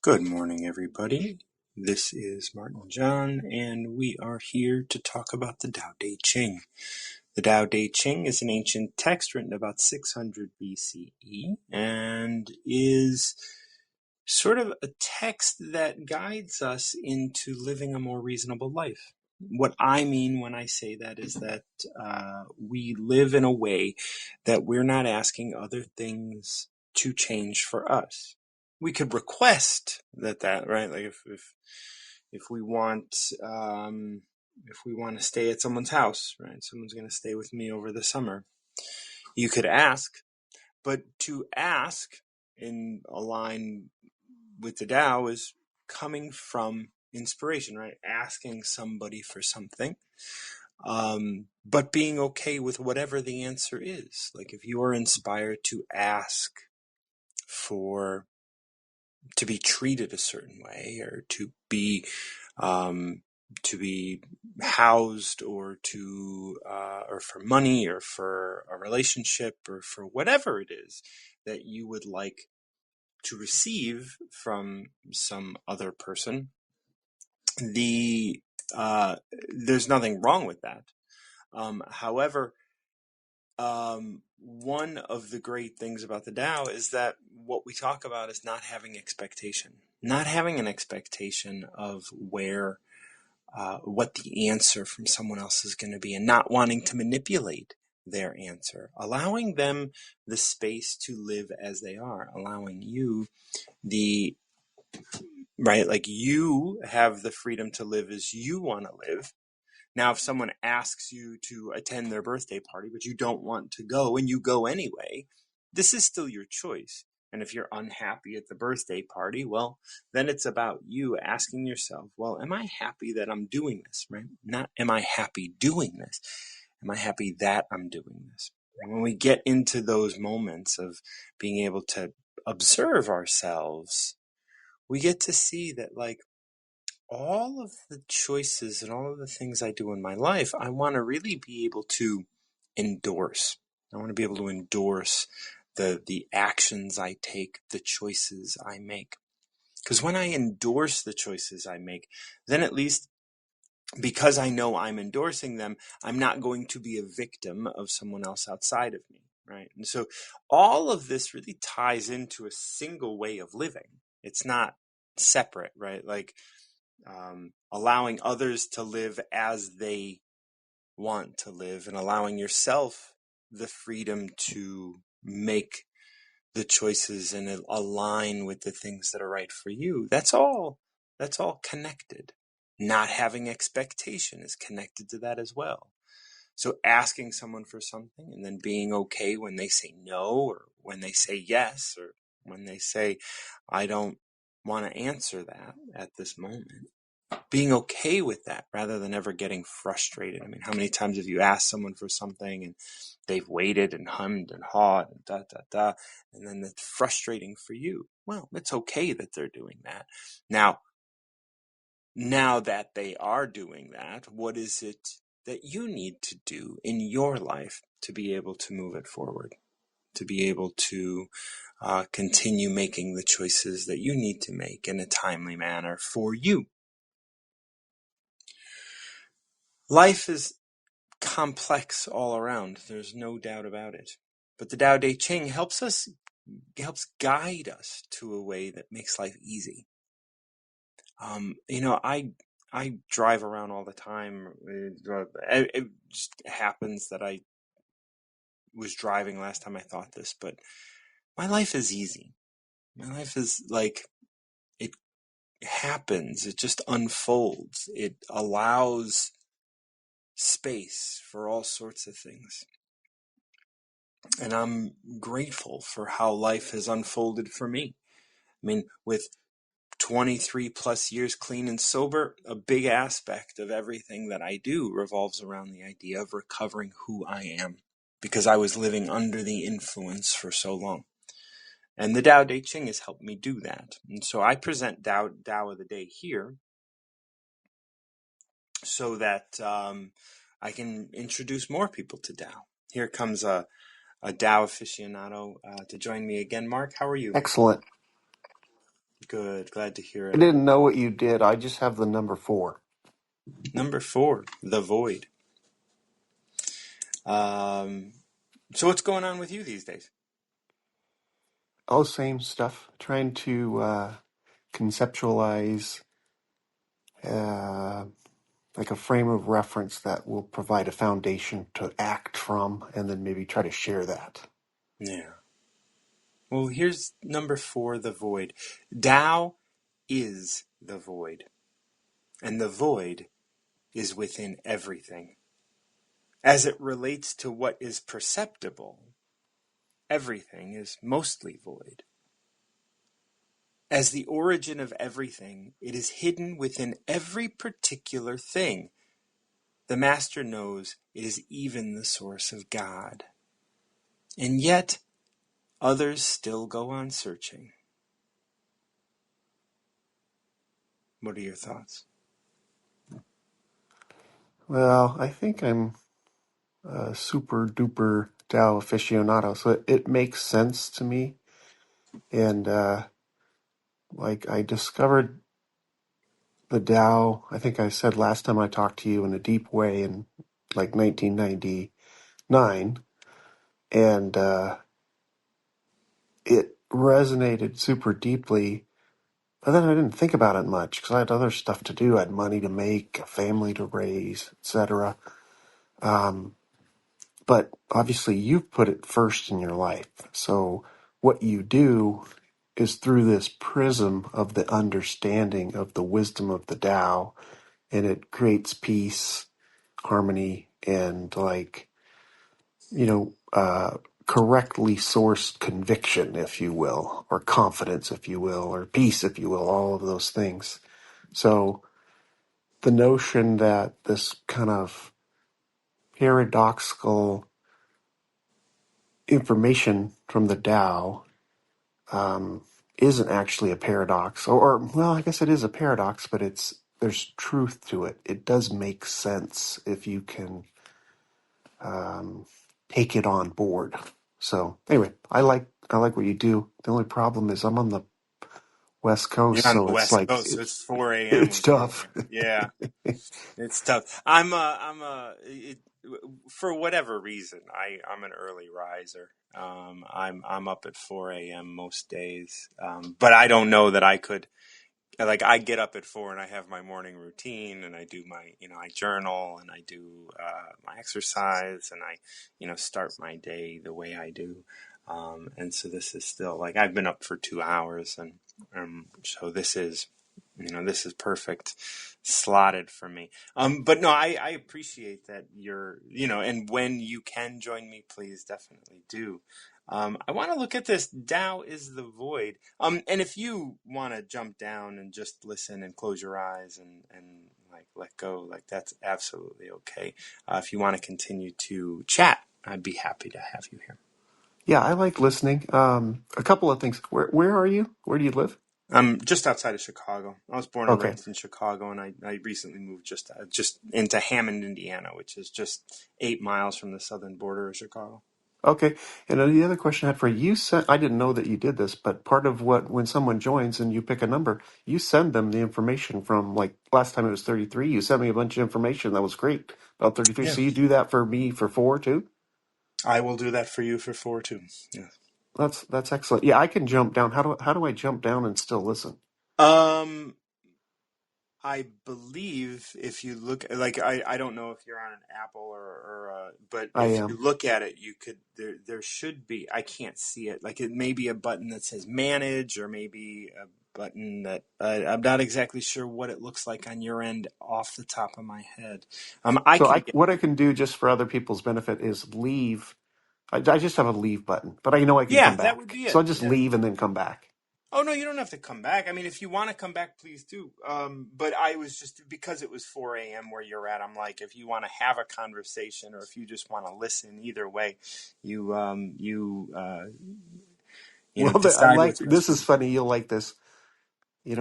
Good morning, everybody. This is Martin John, and we are here to talk about the Tao Te Ching. The Tao Te Ching is an ancient text written about 600 BCE and is sort of a text that guides us into living a more reasonable life. What I mean when I say that is that we live in a way that we're not asking other things to change for us. We could request that, right? Like if we want to stay at someone's house, right? Someone's going to stay with me over the summer. You could ask, but to ask in a line with the Tao is coming from inspiration, right? Asking somebody for something, but being okay with whatever the answer is. Like if you are inspired to ask to be treated a certain way, or to be housed, or for money, or for a relationship, or for whatever it is that you would like to receive from some other person, there's nothing wrong with that. However, one of the great things about the Tao is that what we talk about is not having an expectation of what the answer from someone else is going to be, and not wanting to manipulate their answer, allowing them the space to live as they are, allowing you like you have the freedom to live as you want to live. Now, if someone asks you to attend their birthday party, but you don't want to go and you go anyway, this is still your choice. And if you're unhappy at the birthday party, well, then it's about you asking yourself, well, am I happy that I'm doing this, right? Not am I happy doing this? Am I happy that I'm doing this? And when we get into those moments of being able to observe ourselves, we get to see that, like, all of the choices and all of the things I do in my life, I want to really be able to endorse. I want to be able to endorse the actions I take, the choices I make. Because when I endorse the choices I make, then at least, because I know I'm endorsing them, I'm not going to be a victim of someone else outside of me, right? And so all of this really ties into a single way of living. It's not separate, right? Like, allowing others to live as they want to live, and allowing yourself the freedom to make the choices and align with the things that are right for you. That's all connected. Not having expectation is connected to that as well. So asking someone for something and then being okay when they say no, or when they say yes, or when they say, I don't want to answer that at this moment. Being okay with that rather than ever getting frustrated. I mean, how many times have you asked someone for something and they've waited and hummed and hawed and and then it's frustrating for you? Well, it's okay that they're doing that. Now that they are doing that, what is it that you need to do in your life to be able to move it forward, to be able to continue making the choices that you need to make in a timely manner for you? Life is complex all around. There's no doubt about it. But the Tao Te Ching helps guide us to a way that makes life easy. I drive around all the time. It just happens that I was driving last time I thought this, but my life is easy. My life is like, it happens. It just unfolds. It allows space for all sorts of things. And I'm grateful for how life has unfolded for me. I mean, with 23 plus years clean and sober, a big aspect of everything that I do revolves around the idea of recovering who I am, because I was living under the influence for so long. And the Tao Te Ching has helped me do that. And so I present Tao of the Day here so that I can introduce more people to Tao. Here comes a Tao aficionado to join me again. Mark, how are you? Excellent. Good. Glad to hear I it. didn't know what you did. I just have the number 4. Number 4, the void. Um, so what's going on with you these days? Oh, same stuff. Trying to conceptualize uh, like a frame of reference that will provide a foundation to act from, and then maybe try to share that. Yeah. Well, here's number 4, the void. Tao is the void, and the void is within everything. As it relates to what is perceptible, everything is mostly void. As the origin of everything, it is hidden within every particular thing. The Master knows it is even the source of God. And yet, others still go on searching. What are your thoughts? Well, I think I'm a super duper Tao aficionado, so it makes sense to me. And like I discovered the Tao, I think I said last time I talked to you, in a deep way in like 1999, and it resonated super deeply. But then I didn't think about it much because I had other stuff to do. I had money to make, a family to raise, etc. But obviously, you've put it first in your life. So what you do is through this prism of the understanding of the wisdom of the Tao, and it creates peace, harmony, and correctly sourced conviction, if you will, or confidence, if you will, or peace, if you will, all of those things. So the notion that this kind of paradoxical information from the Tao isn't actually a paradox, or well, I guess it is a paradox, but there's truth to it. It does make sense if you can take it on board. So anyway, I like what you do. The only problem is I'm on the West Coast, You're on so the it's West like Coast, so it's 4 a.m. it's with you. tough. Yeah, it's tough. For whatever reason, I'm an early riser. I'm up at 4 a.m. most days. But I don't know that I could. Like, I get up at 4 and I have my morning routine, and I do my, I journal, and I do my exercise, and I, start my day the way I do. And so this is still like I've been up for 2 hours, and so this is perfect, slotted for me. But no, I appreciate that and when you can join me, please definitely do. I want to look at this. Tao is the void. And if you want to jump down and just listen and close your eyes and like let go, like that's absolutely okay. If you want to continue to chat, I'd be happy to have you here. Yeah, I like listening. A couple of things. Where are you? Where do you live? I'm just outside of Chicago. I was born and Okay. raised in Chicago, and I recently moved just into Hammond, Indiana, which is just 8 miles from the southern border of Chicago. Okay. And then the other question I had for you, I didn't know that you did this, but part of when someone joins and you pick a number, you send them the information from, like last time it was 33. You sent me a bunch of information. That was great about 33. Yeah, So you do that for me for 4 too? I will do that for you for 4 too. Yeah. That's excellent. Yeah, I can jump down. How do I jump down and still listen? Um, I believe if you look, like I don't know if you're on an Apple but I if you am. look at it, you could there should be, I can't see it. Like, it may be a button that says manage, or maybe a button that I'm not exactly sure what it looks like on your end off the top of my head. I So can get, what I can do just for other people's benefit is leave. I just have a leave button, but I know I can yeah, come that would back. be So it. I'll just Yeah. leave and then come back. Oh no, you don't have to come back. I mean, if you want to come back, please do. But I was just, because it was 4 a.m. where you're at. I'm like, if you want to have a conversation, or if you just want to listen, either way, you Well, I decide like what's best this for is you. funny. You'll like this.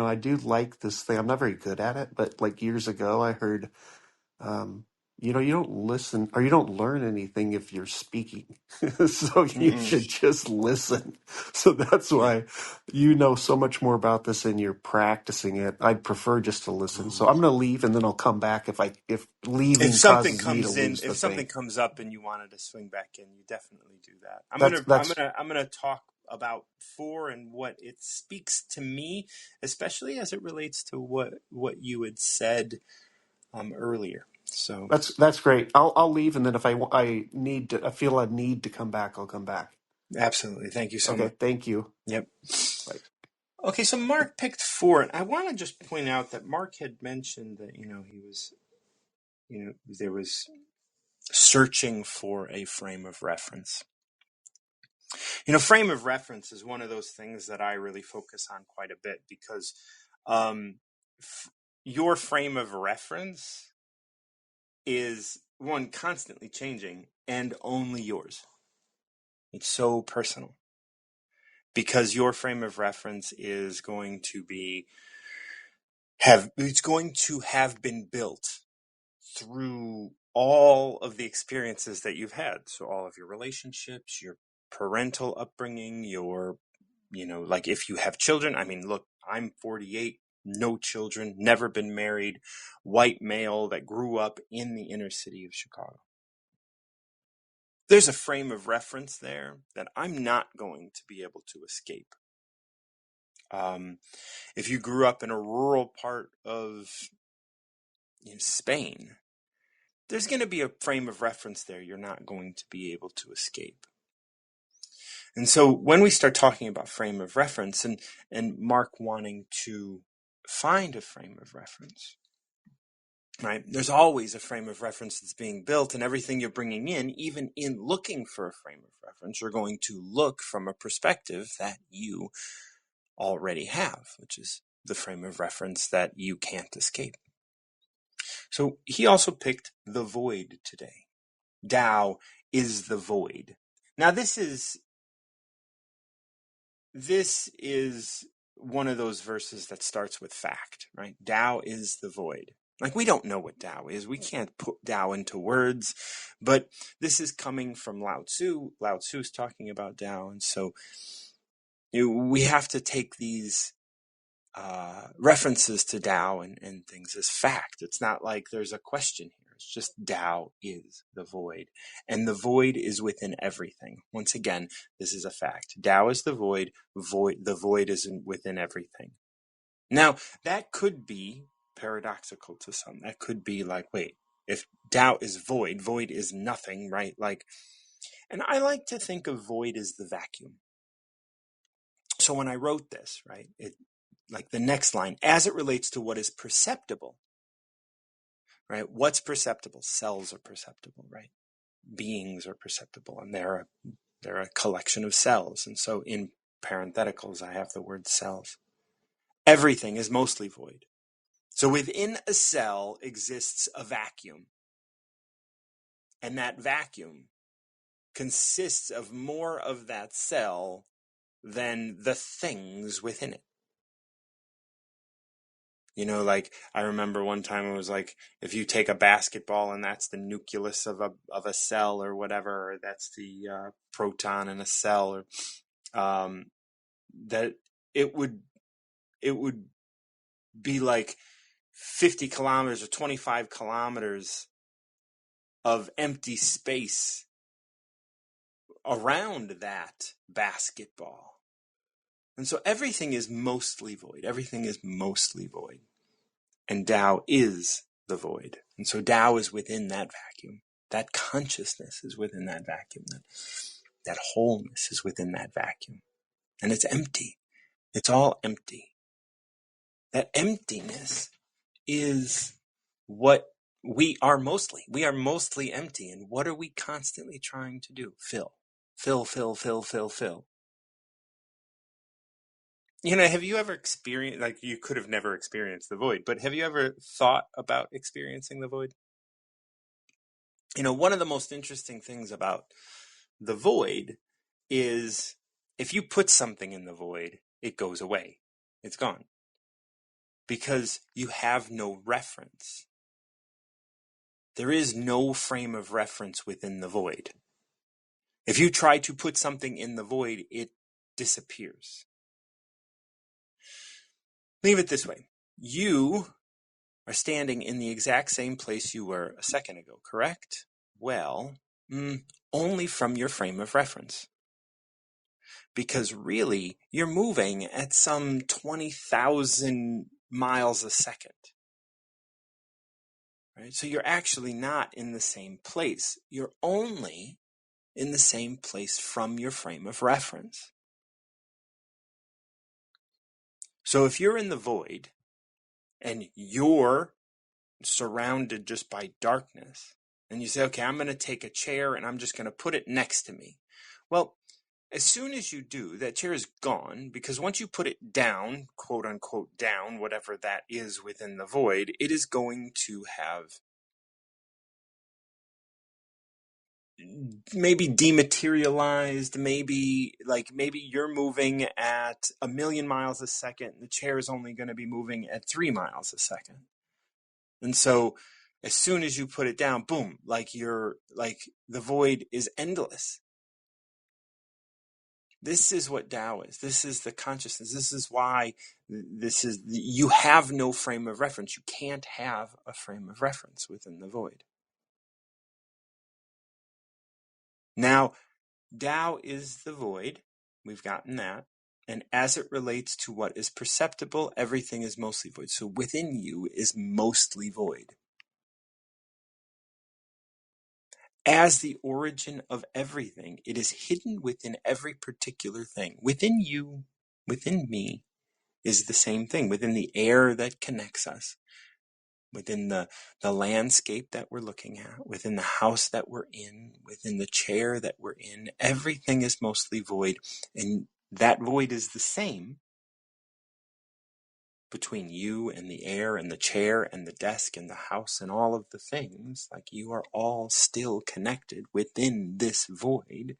I do like this thing. I'm not very good at it, but like years ago, I heard you know, you don't listen or you don't learn anything if you're speaking. So you Mm-mm. should just listen. So that's Yeah. why you know so much more about this and you're practicing it. I'd prefer just to listen. So I'm going to leave and then I'll come back if If leaving something causes me to comes in, lose the if something thing. comes up and you wanted to swing back in, you definitely do that. That's that's I'm gonna talk about four and what it speaks to me, especially as it relates to what you had said earlier. So that's great. I'll leave and then if I feel a need to come back, I'll come back. absolutely, thank you so Okay, much. thank you. Yep. Bye. Okay, so Mark picked four, and I want to just point out that Mark had mentioned that he was there was searching for a frame of reference. Frame of reference is one of those things that I really focus on quite a bit because um, your frame of reference is one constantly changing and only yours. It's so personal because your frame of reference is going to have been built through all of the experiences that you've had. So all of your relationships, your parental upbringing, like if you have children. I mean, look, I'm 48, no children, never been married, white male that grew up in the inner city of Chicago. There's a frame of reference there that I'm not going to be able to escape. If you grew up in a rural part of Spain, there's going to be a frame of reference there you're not going to be able to escape. And so when we start talking about frame of reference and Mark wanting to find a frame of reference, right? There's always a frame of reference that's being built, and everything you're bringing in, even in looking for a frame of reference, you're going to look from a perspective that you already have, which is the frame of reference that you can't escape. So he also picked the void today. Tao is the void. Now this is one of those verses that starts with fact, right? Tao is the void. Like, we don't know what Tao is. We can't put Tao into words, but this is coming from Lao Tzu. Lao Tzu is talking about Tao, and so we have to take these references to Tao and things as fact. It's not like there's a question here. It's just Tao is the void. And the void is within everything. Once again, this is a fact. Tao is the void. The void is within everything. Now, that could be paradoxical to some. That could be like, wait, if Tao is void, void is nothing, right? And I like to think of void as the vacuum. So when I wrote this, right, like the next line, as it relates to what is perceptible, right? What's perceptible? Cells are perceptible, right? Beings are perceptible, and they're a collection of cells. And so in parentheticals, I have the word cells. Everything is mostly void. So within a cell exists a vacuum, and that vacuum consists of more of that cell than the things within it. Like I remember one time it was like, if you take a basketball and that's the nucleus of a cell or whatever, or that's the proton in a cell, or that it would be like 50 kilometers or 25 kilometers of empty space around that basketball. And so everything is mostly void. Everything is mostly void. And Tao is the void. And so Tao is within that vacuum. That consciousness is within that vacuum. That wholeness is within that vacuum. And it's empty. It's all empty. That emptiness is what we are mostly. We are mostly empty. And what are we constantly trying to do? Fill. Fill, fill, fill, fill, fill. Have you ever experienced, like, you could have never experienced the void, but have you ever thought about experiencing the void? One of the most interesting things about the void is if you put something in the void, it goes away. It's gone. Because you have no reference. There is no frame of reference within the void. If you try to put something in the void, it disappears. Leave it this way. You are standing in the exact same place you were a second ago, correct? Well, only from your frame of reference. Because really, you're moving at some 20,000 miles a second. Right? So you're actually not in the same place. You're only in the same place from your frame of reference. So if you're in the void and you're surrounded just by darkness, and you say, okay, I'm going to take a chair and I'm just going to put it next to me. Well, as soon as you do, that chair is gone, because once you put it down, quote unquote down, whatever that is within the void, it is going to have maybe dematerialized, maybe you're moving at 1,000,000 miles a second, and the chair is only going to be moving at 3 miles a second. And so as soon as you put it down, boom, the void is endless. This is what Tao is. This is the consciousness. This is why you have no frame of reference. You can't have a frame of reference within the void. Now, Tao is the void. We've gotten that. And as it relates to what is perceptible, everything is mostly void. So within you is mostly void. As the origin of everything, it is hidden within every particular thing. Within you, within me, is the same thing. Within the air that connects us, within the landscape that we're looking at, within the house that we're in, within the chair that we're in, everything is mostly void. And that void is the same between you and the air and the chair and the desk and the house and all of the things. Like, you are all still connected within this void.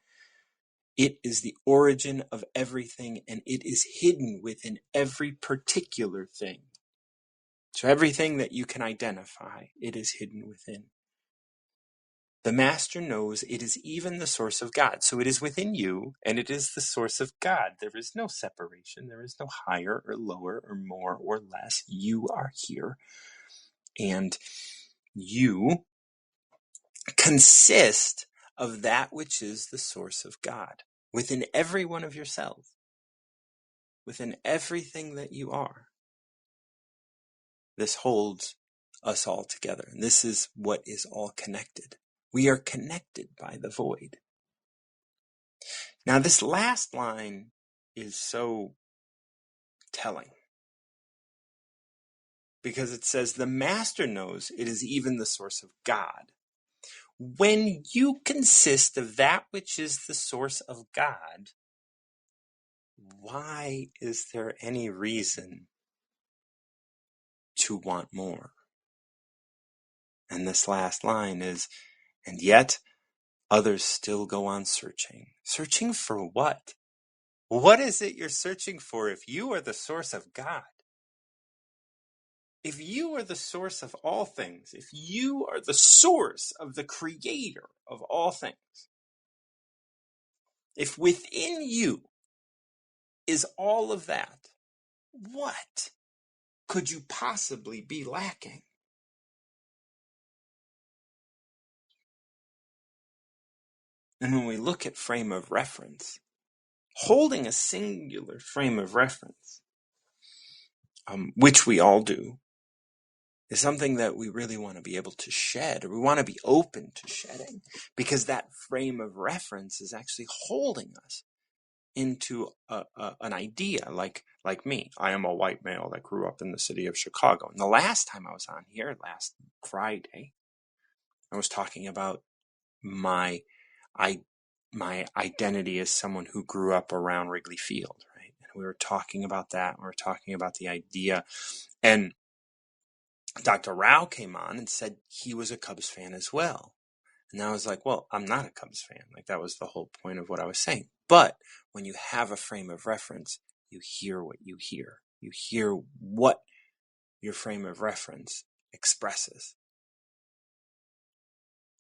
It is the origin of everything, and it is hidden within every particular thing. So everything that you can identify, it is hidden within. The master knows it is even the source of God. So it is within you, and it is the source of God. There is no separation. There is no higher or lower or more or less. You are here, and you consist of that which is the source of God within every one of yourselves, within everything that you are. This holds us all together. And this is what is all connected. We are connected by the void. Now, this last line is so telling, because it says, the master knows it is even the source of God. When you consist of that which is the source of God, why is there any reason to want more? And this last line is, and yet others still go on searching. Searching for what? What is it you're searching for if you are the source of God? If you are the source of all things, if you are the source of the creator of all things, if within you is all of that, what could you possibly be lacking? And when we look at frame of reference, holding a singular frame of reference, which we all do, is something that we really want to be able to shed, or we want to be open to shedding, because that frame of reference is actually holding us into an idea. Like me, I am a white male that grew up in the city of Chicago. And the last time I was on here, last Friday, I was talking about my identity as someone who grew up around Wrigley Field, right? And we were talking about that. We were talking about the idea. And Dr. Rao came on and said he was a Cubs fan as well. And I was like, well, I'm not a Cubs fan. Like, that was the whole point of what I was saying. But when you have a frame of reference, you hear what you hear. You hear what your frame of reference expresses.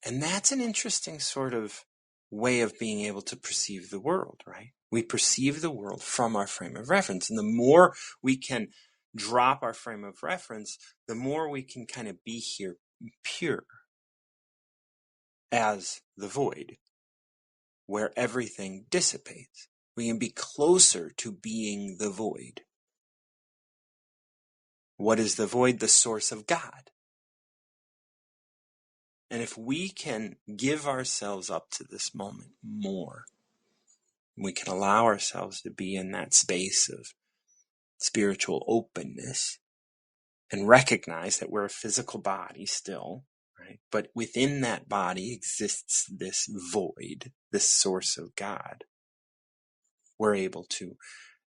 And that's an interesting sort of way of being able to perceive the world, right? We perceive the world from our frame of reference. And the more we can drop our frame of reference, the more we can kind of be here pure as the void, where everything dissipates. We can be closer to being the void. What is the void? The source of God. And if we can give ourselves up to this moment more, we can allow ourselves to be in that space of spiritual openness and recognize that we're a physical body still, right? But within that body exists this void, this source of God. We're able to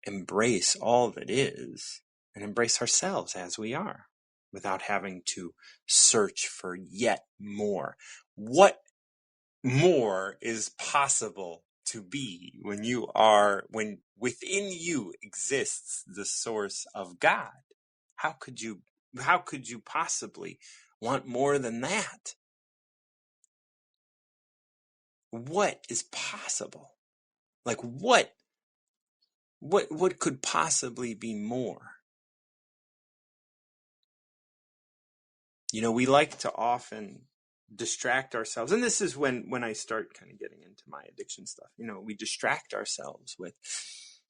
embrace all that is and embrace ourselves as we are without having to search for yet more. What more is possible to be when within you exists the source of God? How could you possibly want more than that? What is possible? Like what could possibly be more? We like to often distract ourselves, and this is when I start kind of getting into my addiction stuff. We distract ourselves with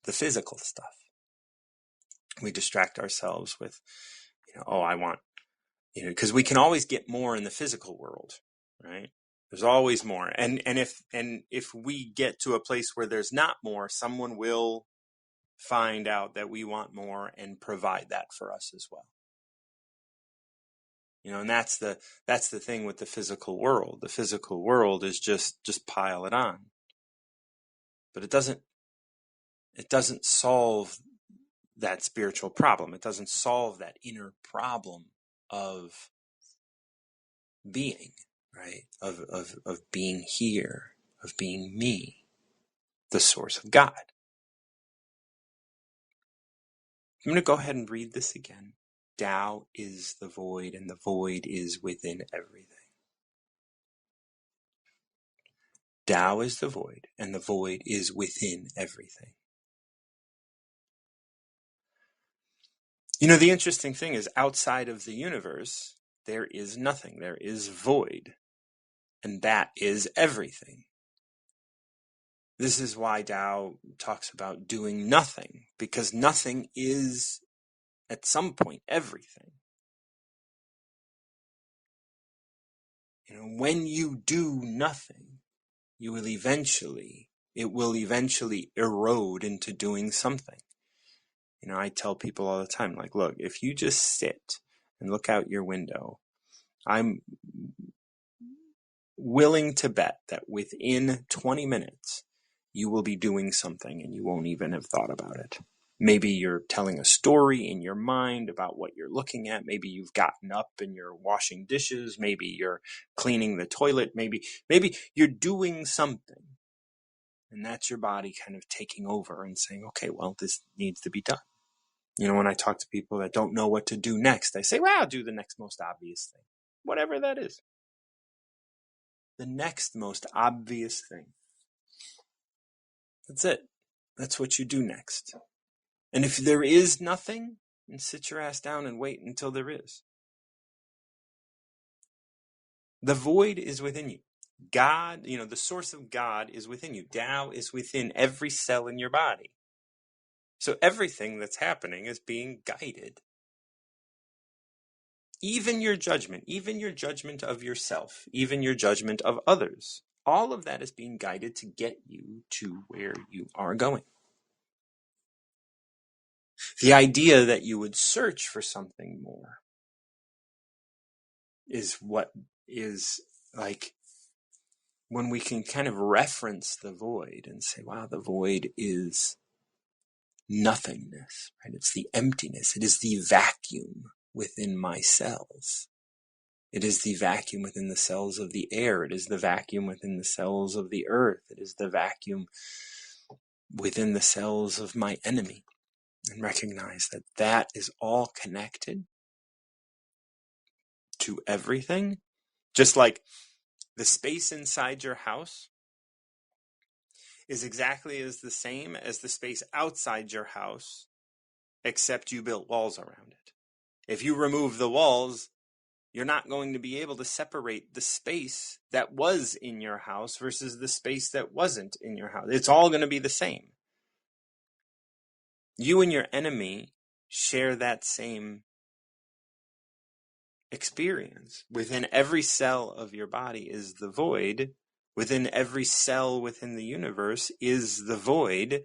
the physical stuff. We distract ourselves with, I want, because we can always get more in the physical world, right? There's always more, and if we get to a place where there's not more, someone will find out that we want more and provide that for us as well. And that's the thing with the physical world. The physical world is just pile it on. But it doesn't solve that spiritual problem. It doesn't solve that inner problem of being, right? Of being here, of being me, the source of God. I'm going to go ahead and read this again. Tao is the void, and the void is within everything. Tao is the void, and the void is within everything. The interesting thing is, outside of the universe, there is nothing. There is void, and that is everything. This is why Tao talks about doing nothing, because nothing is, at some point, everything. When you do nothing, it will eventually erode into doing something. I tell people all the time, like, look, if you just sit and look out your window, I'm willing to bet that within 20 minutes, you will be doing something and you won't even have thought about it. Maybe you're telling a story in your mind about what you're looking at. Maybe you've gotten up and you're washing dishes. Maybe you're cleaning the toilet. Maybe you're doing something. And that's your body kind of taking over and saying, okay, well, this needs to be done. When I talk to people that don't know what to do next, I say, well, I'll do the next most obvious thing, whatever that is. The next most obvious thing. That's it. That's what you do next. And if there is nothing, then sit your ass down and wait until there is. The void is within you. God, the source of God is within you. Tao is within every cell in your body. So everything that's happening is being guided. Even your judgment of yourself, even your judgment of others, all of that is being guided to get you to where you are going. The idea that you would search for something more is what is like when we can kind of reference the void and say, wow, the void is nothingness, right? It's the emptiness. It is the vacuum within my cells. It is the vacuum within the cells of the air. It is the vacuum within the cells of the earth. It is the vacuum within the cells of my enemy. And recognize that that is all connected to everything. Just like The space inside your house is exactly as the same as the space outside your house, except you built walls around it. If you remove the walls, you're not going to be able to separate the space that was in your house versus the space that wasn't in your house. It's all going to be the same. You and your enemy share that same experience. Within every cell of your body is the void. Within every cell within the universe is the void.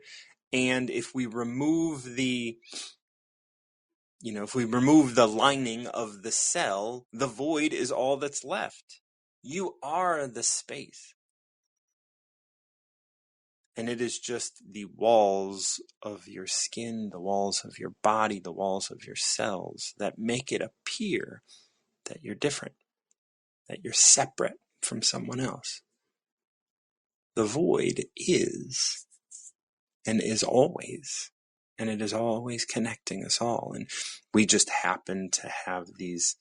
And if we remove if we remove the lining of the cell, the void is all that's left. You are the space. And it is just the walls of your skin, the walls of your body, the walls of your cells that make it appear that you're different, that you're separate from someone else. The void is and is always, and it is always connecting us all. And we just happen to have these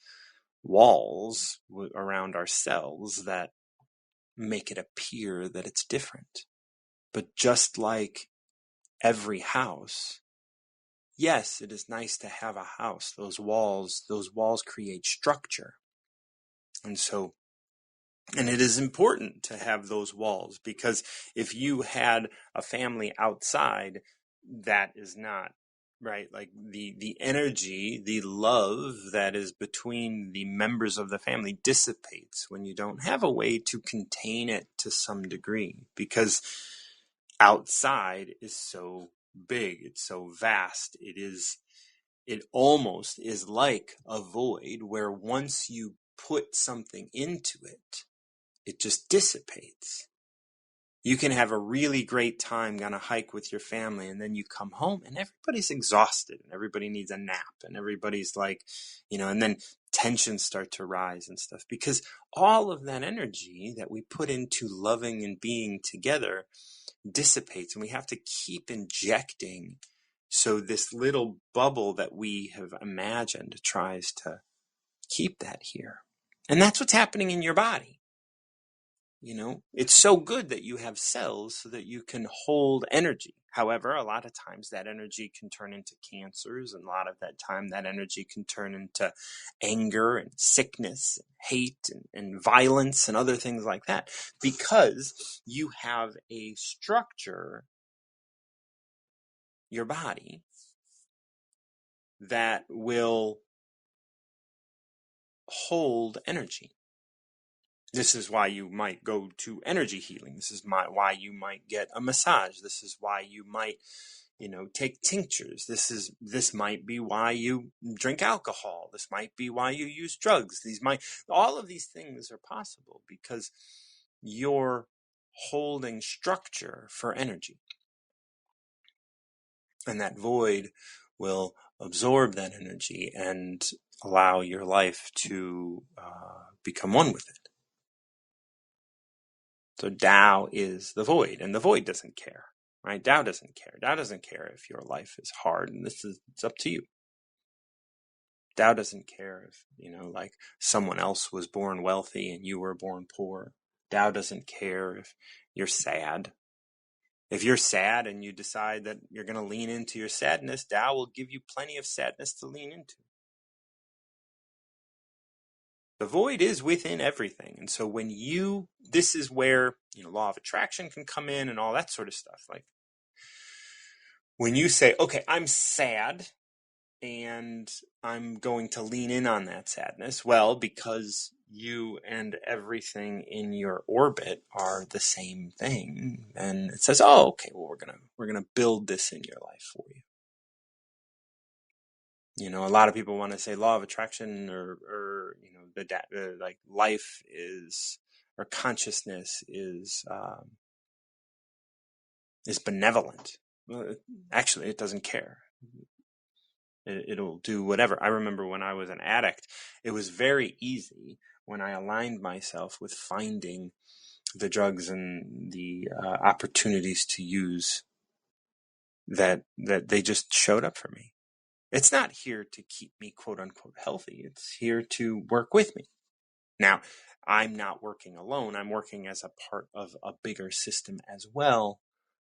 walls around ourselves that make it appear that it's different. But just like every house, yes, it is nice to have a house. Those walls create structure. And it is important to have those walls, because if you had a family outside, that is not right. Like the energy, the love that is between the members of the family dissipates when you don't have a way to contain it to some degree, because outside is so big, it's so vast. It almost is like a void where once you put something into it, it just dissipates. You can have a really great time on a hike with your family, and then you come home and everybody's exhausted and everybody needs a nap and everybody's like, and then tensions start to rise and stuff, because all of that energy that we put into loving and being together dissipates, and we have to keep injecting. So this little bubble that we have imagined tries to keep that here. And that's what's happening in your body. It's so good that you have cells so that you can hold energy. However, a lot of times that energy can turn into cancers, and a lot of that time that energy can turn into anger and sickness, and hate and violence and other things like that, because you have a structure, your body, that will hold energy. This is why you might go to energy healing. This is why you might get a massage. This is why you might, take tinctures. This might be why you drink alcohol. This might be why you use drugs. All of these things are possible because you're holding structure for energy. And that void will absorb that energy and allow your life to become one with it. So Tao is the void, and the void doesn't care, right? Tao doesn't care. Tao doesn't care if your life is hard, and it's up to you. Tao doesn't care if, like someone else was born wealthy and you were born poor. Tao doesn't care if you're sad. If you're sad and you decide that you're going to lean into your sadness, Tao will give you plenty of sadness to lean into. The void is within everything. And so this is where, law of attraction can come in and all that sort of stuff. Like when you say, okay, I'm sad and I'm going to lean in on that sadness. Well, because you and everything in your orbit are the same thing, then it says, oh, okay, well, we're gonna build this in your life for you. A lot of people want to say law of attraction or like life is, or consciousness is benevolent. Well, actually, it doesn't care. It'll do whatever. I remember when I was an addict, it was very easy when I aligned myself with finding the drugs and the opportunities to use that they just showed up for me. It's not here to keep me quote unquote healthy. It's here to work with me. Now, I'm not working alone. I'm working as a part of a bigger system as well.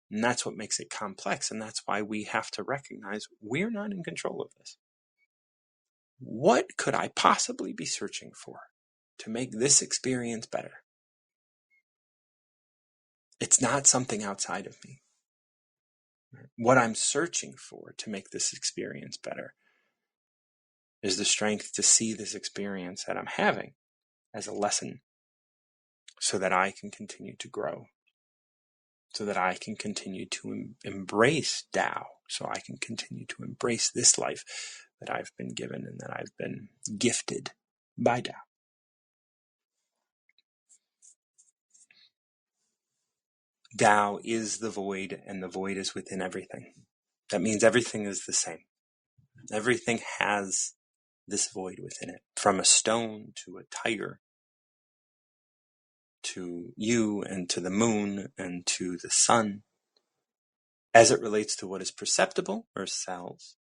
And that's what makes it complex. And that's why we have to recognize we're not in control of this. What could I possibly be searching for to make this experience better? It's not something outside of me. What I'm searching for to make this experience better is the strength to see this experience that I'm having as a lesson so that I can continue to grow, so that I can continue to embrace Tao, so I can continue to embrace this life that I've been given and that I've been gifted by Tao. Tao is the void, and the void is within everything. That means everything is the same. Everything has this void within it, from a stone to a tiger, to you and to the moon and to the sun. As it relates to what is perceptible, or cells,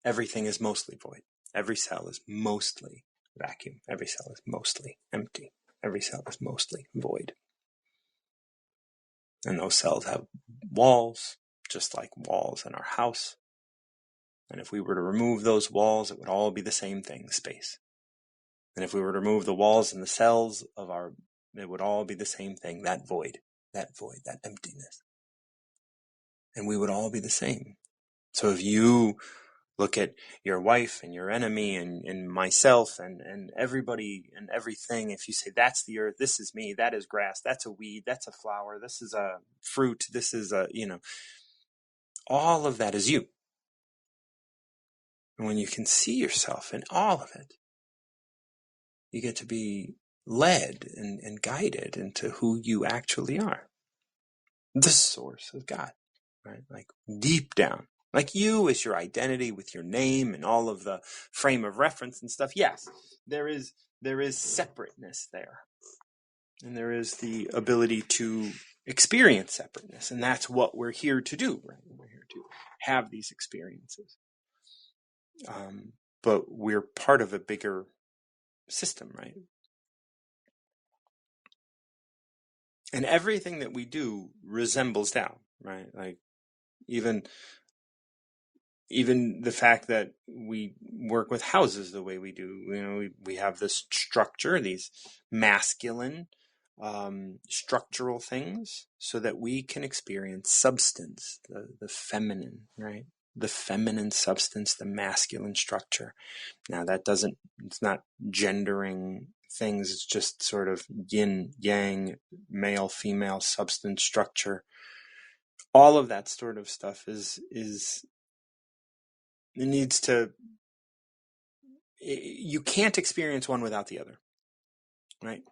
everything is mostly void. Every cell is mostly vacuum. Every cell is mostly empty. Every cell is mostly void. And those cells have walls, just like walls in our house. And if we were to remove those walls, it would all be the same thing, space. And if we were to remove the walls and the cells of it would all be the same thing, that void, that emptiness. And we would all be the same. So if you look at your wife and your enemy and myself and everybody and everything, if you say, that's the earth, this is me, that is grass, that's a weed, that's a flower, this is a fruit, this is all of that is you. And when you can see yourself in all of it, you get to be led and guided into who you actually are. The source of God, right? Like deep down. Like you is your identity with your name and all of the frame of reference and stuff. Yes, there is separateness there. And there is the ability to experience separateness. And that's what we're here to do, right? We're here to have these experiences. But we're part of a bigger system, right? And everything that we do resembles Tao, right? Like even the fact that we work with houses the way we do, we have this structure, these masculine structural things, so that we can experience substance, the feminine, right? The feminine substance, the masculine structure. Now it's not gendering things, it's just sort of yin, yang, male, female substance structure. All of that sort of stuff you can't experience one without the other, right?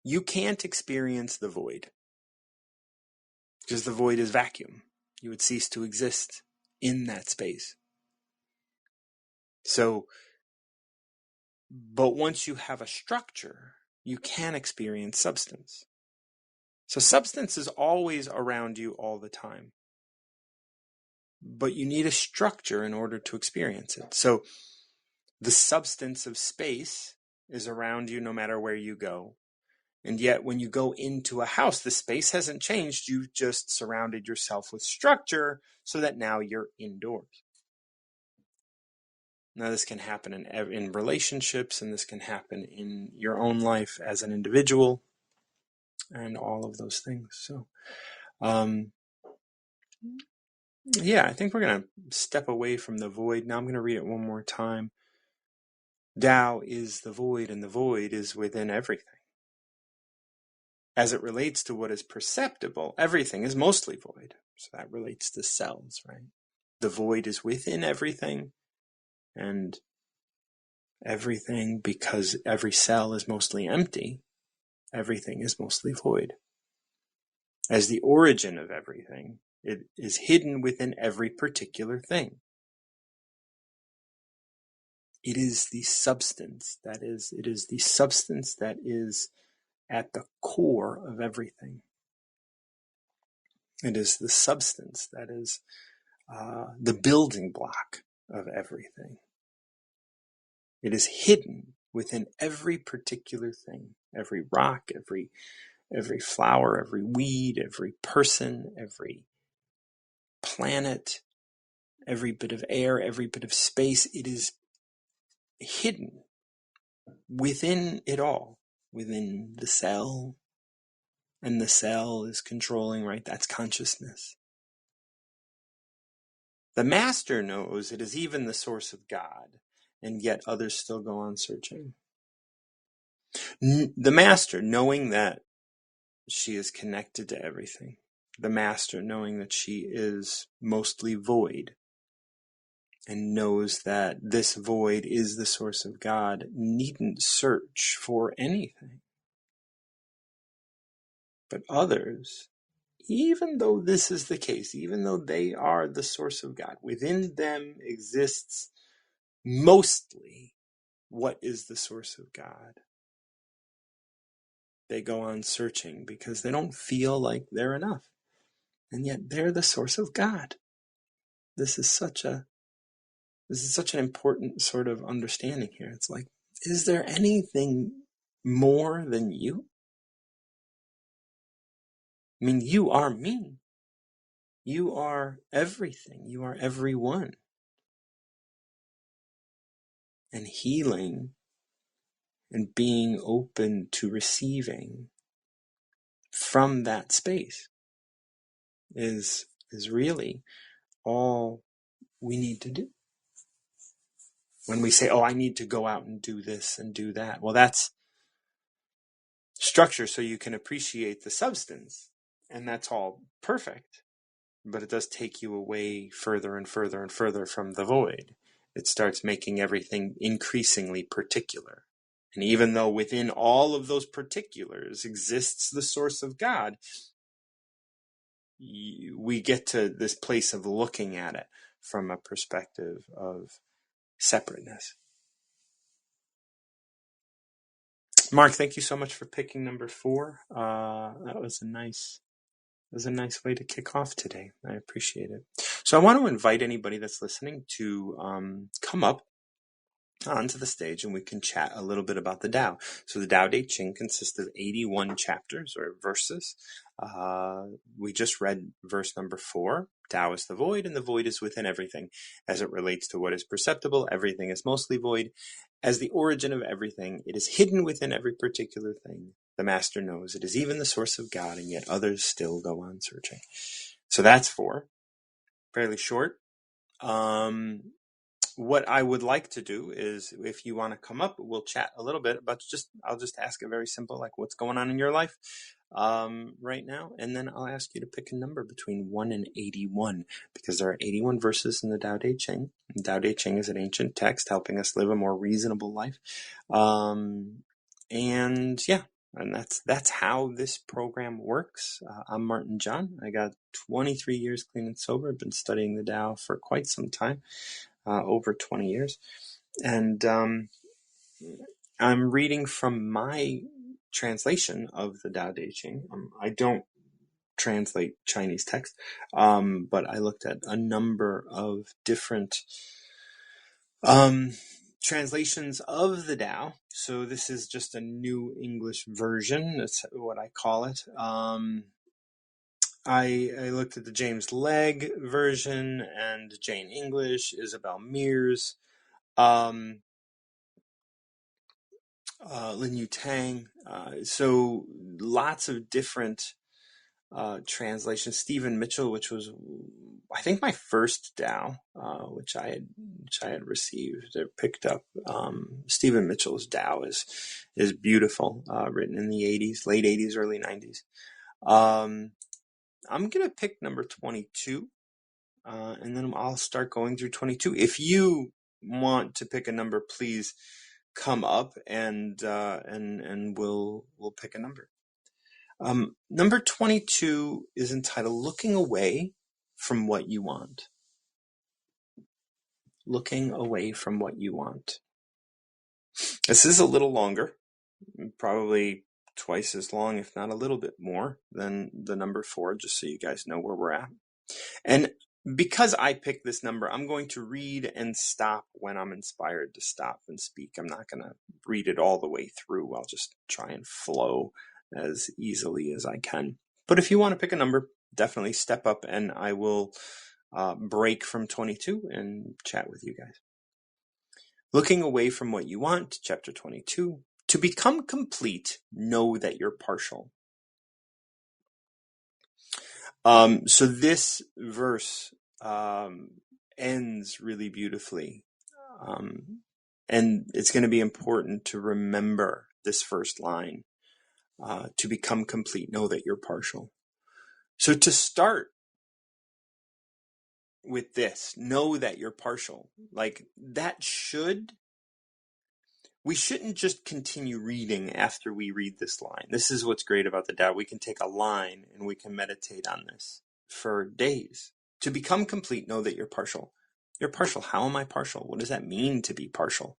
You can't experience the void because the void is vacuum. You would cease to exist in that space. So, but once you have a structure, you can experience substance. So substance is always around you all the time. But you need a structure in order to experience it. So the substance of space is around you no matter where you go. And yet when you go into a house, the space hasn't changed. You've just surrounded yourself with structure so that now you're indoors. Now this can happen in relationships, and this can happen in your own life as an individual, and all of those things. So, I think we're going to step away from the void. Now I'm going to read it one more time. Tao is the void, and the void is within everything. As it relates to what is perceptible, everything is mostly void. So that relates to cells, right? The void is within everything, and everything, because every cell is mostly empty, everything is mostly void. As the origin of everything, it is hidden within every particular thing. It is the substance that is at the core of everything. It is the substance that is the building block of everything. It is hidden within every particular thing, every rock, every flower, every weed, every person, every planet, every bit of air, every bit of space. It is hidden within it all, within the cell. And the cell is controlling, right? That's consciousness. The master knows it is even the source of God, and yet others still go on searching. The master, knowing that she is connected to everything. The master, knowing that she is mostly void, and knows that this void is the source of God, needn't search for anything. But others, even though this is the case, even though they are the source of God, within them exists mostly what is the source of God. They go on searching because they don't feel like they're enough. And yet they're the source of God. This is such an important sort of understanding here. It's like, is there anything more than you? I mean, you are me. You are everything. You are everyone. And healing and being open to receiving from that space is really all we need to do. When we say, oh, I need to go out and do this and do that, well, that's structure so you can appreciate the substance, and that's all perfect, but it does take you away further and further and further from the void. It starts making everything increasingly particular. And even though within all of those particulars exists the source of God, we get to this place of looking at it from a perspective of separateness. Mark, thank you so much for picking number 4. That was a nice way to kick off today. I appreciate it. So I want to invite anybody that's listening to come up onto the stage and we can chat a little bit about the Tao. So the Tao Te Ching consists of 81 chapters or verses. We just read verse number 4. Tao is the void, and the void is within everything. As it relates to what is perceptible, everything is mostly void. As the origin of everything, it is hidden within every particular thing. The master knows it is even the source of God, and yet others still go on searching. So that's 4. Fairly short. What I would like to do is, if you want to come up, we'll chat a little bit about I'll just ask a very simple, like, what's going on in your life right now, and then I'll ask you to pick a number between 1 and 81, because there are 81 verses in the Tao Te Ching. The Tao Te Ching is an ancient text helping us live a more reasonable life. And that's how this program works. I'm Martin John. I got 23 years clean and sober. I've been studying the Tao for quite some time. Over 20 years. And I'm reading from my translation of the Tao Te Ching. I don't translate Chinese text, but I looked at a number of different translations of the Tao. So this is just a new English version. That's what I call it. I looked at the James Legge version and Jane English, Isabel Mears, Lin Yu Tang. So lots of different translations. Stephen Mitchell, which was, I think, my first Tao, which I had received or picked up. Stephen Mitchell's Tao is beautiful, written in the 80s, late 80s, early 90s. I'm gonna pick number 22, and then I'll start going through 22. If you want to pick a number, please come up and we'll pick a number. Number 22 is entitled "Looking Away from What You Want." Looking away from what you want. This is a little longer, probably twice as long, if not a little bit more, than the number 4, just so you guys know where we're at. And because I picked this number, I'm going to read and stop when I'm inspired to stop and speak. I'm not going to read it all the way through. I'll just try and flow as easily as I can. But if you want to pick a number, definitely step up and I will break from 22 and chat with you guys. Looking away from what you want, chapter 22. To become complete, know that you're partial. So this verse ends really beautifully. And it's going to be important to remember this first line. To become complete, know that you're partial. So to start with this, know that you're partial. Like that we shouldn't just continue reading after we read this line. This is what's great about the Tao. We can take a line and we can meditate on this for days. To become complete, know that you're partial. You're partial. How am I partial? What does that mean to be partial?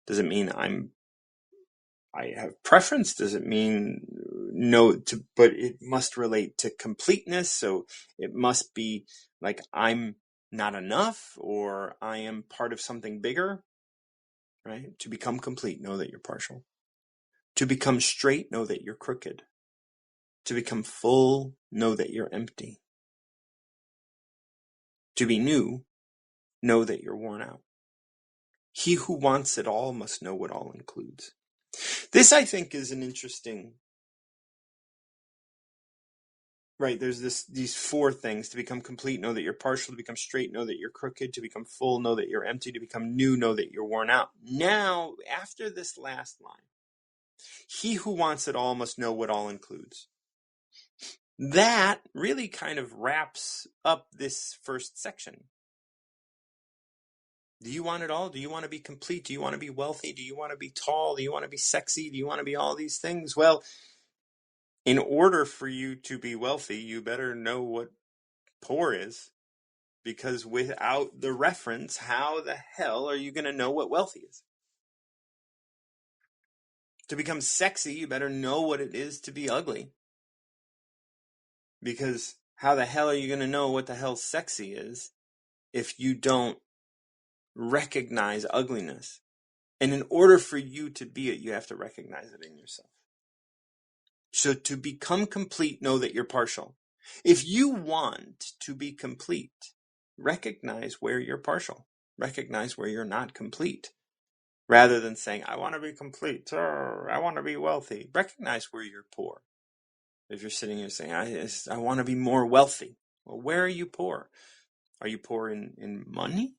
Does it mean I have preference? Does it mean but it must relate to completeness. So it must be like I'm not enough or I am part of something bigger, right? To become complete, know that you're partial. To become straight, know that you're crooked. To become full, know that you're empty. To be new, know that you're worn out. He who wants it all must know what all includes. This, I think, is an interesting, right? There's these four things. To become complete, know that you're partial. To become straight, know that you're crooked. To become full, know that you're empty. To become new, know that you're worn out. Now, after this last line, he who wants it all must know what all includes. That really kind of wraps up this first section. Do you want it all? Do you want to be complete? Do you want to be wealthy? Do you want to be tall? Do you want to be sexy? Do you want to be all these things? Well, in order for you to be wealthy, you better know what poor is. Because without the reference, how the hell are you going to know what wealthy is? To become sexy, you better know what it is to be ugly. Because how the hell are you going to know what the hell sexy is if you don't recognize ugliness? And in order for you to be it, you have to recognize it in yourself. So to become complete, know that you're partial. If you want to be complete, recognize where you're partial. Recognize where you're not complete. Rather than saying, I want to be complete, or I want to be wealthy. Recognize where you're poor. If you're sitting here saying, I want to be more wealthy. Well, where are you poor? Are you poor in money?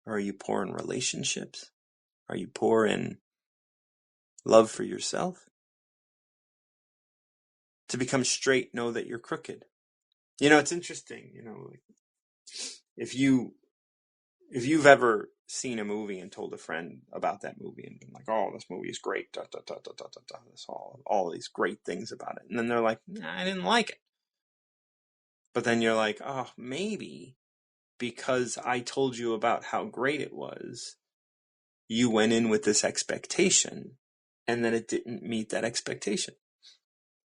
Or are you poor in relationships? Are you poor in love for yourself? To become straight, know that you're crooked. It's interesting, like if you've ever seen a movie and told a friend about that movie and been like, oh, this movie is great, da, da, da, da, da, da, da, this all these great things about it. And then they're like, nah, I didn't like it. But then you're like, oh, maybe because I told you about how great it was, you went in with this expectation and then it didn't meet that expectation.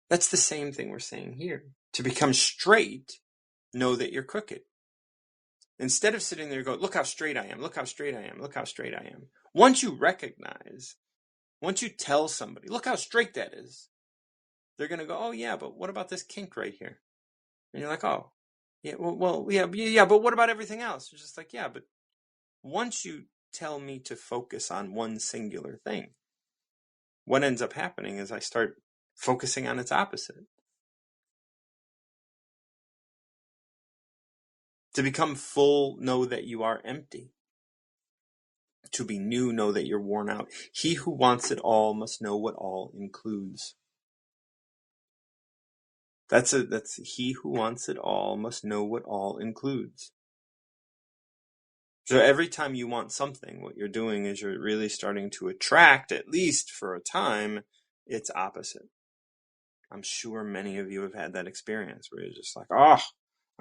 That's the same thing we're saying here. To become straight, know that you're crooked. Instead of sitting there and go, look how straight I am, look how straight I am, look how straight I am. Once you tell somebody, look how straight that is, they're going to go, oh yeah, but what about this kink right here? And you're like, oh, yeah, yeah, but what about everything else? You're just like, yeah, but once you tell me to focus on one singular thing, what ends up happening is I start focusing on its opposite. To become full, know that you are empty. To be new, know that you're worn out. He who wants it all must know what all includes. That's he who wants it all must know what all includes. So every time you want something, what you're doing is you're really starting to attract, at least for a time, its opposite. I'm sure many of you have had that experience where you're just like, oh,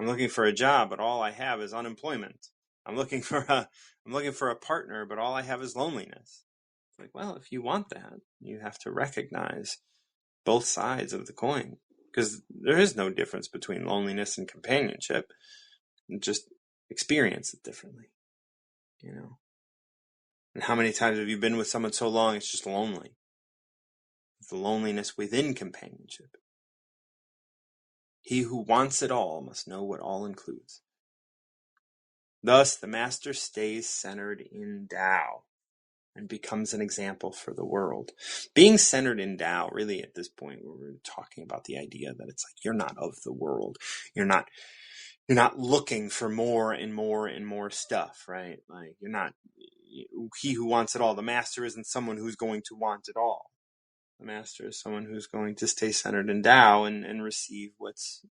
I'm looking for a job, but all I have is unemployment. I'm looking for a partner, but all I have is loneliness. It's like, well, if you want that, you have to recognize both sides of the coin, because there is no difference between loneliness and companionship. just experience it differently, And how many times have you been with someone so long it's just lonely? The loneliness within companionship. He who wants it all must know what all includes. Thus, the master stays centered in Tao and becomes an example for the world. Being centered in Tao, really at this point, we're talking about the idea that it's like you're not of the world. You're not looking for more and more and more stuff, right? Like he who wants it all. The master isn't someone who's going to want it all. The master is someone who's going to stay centered in Tao and receive what's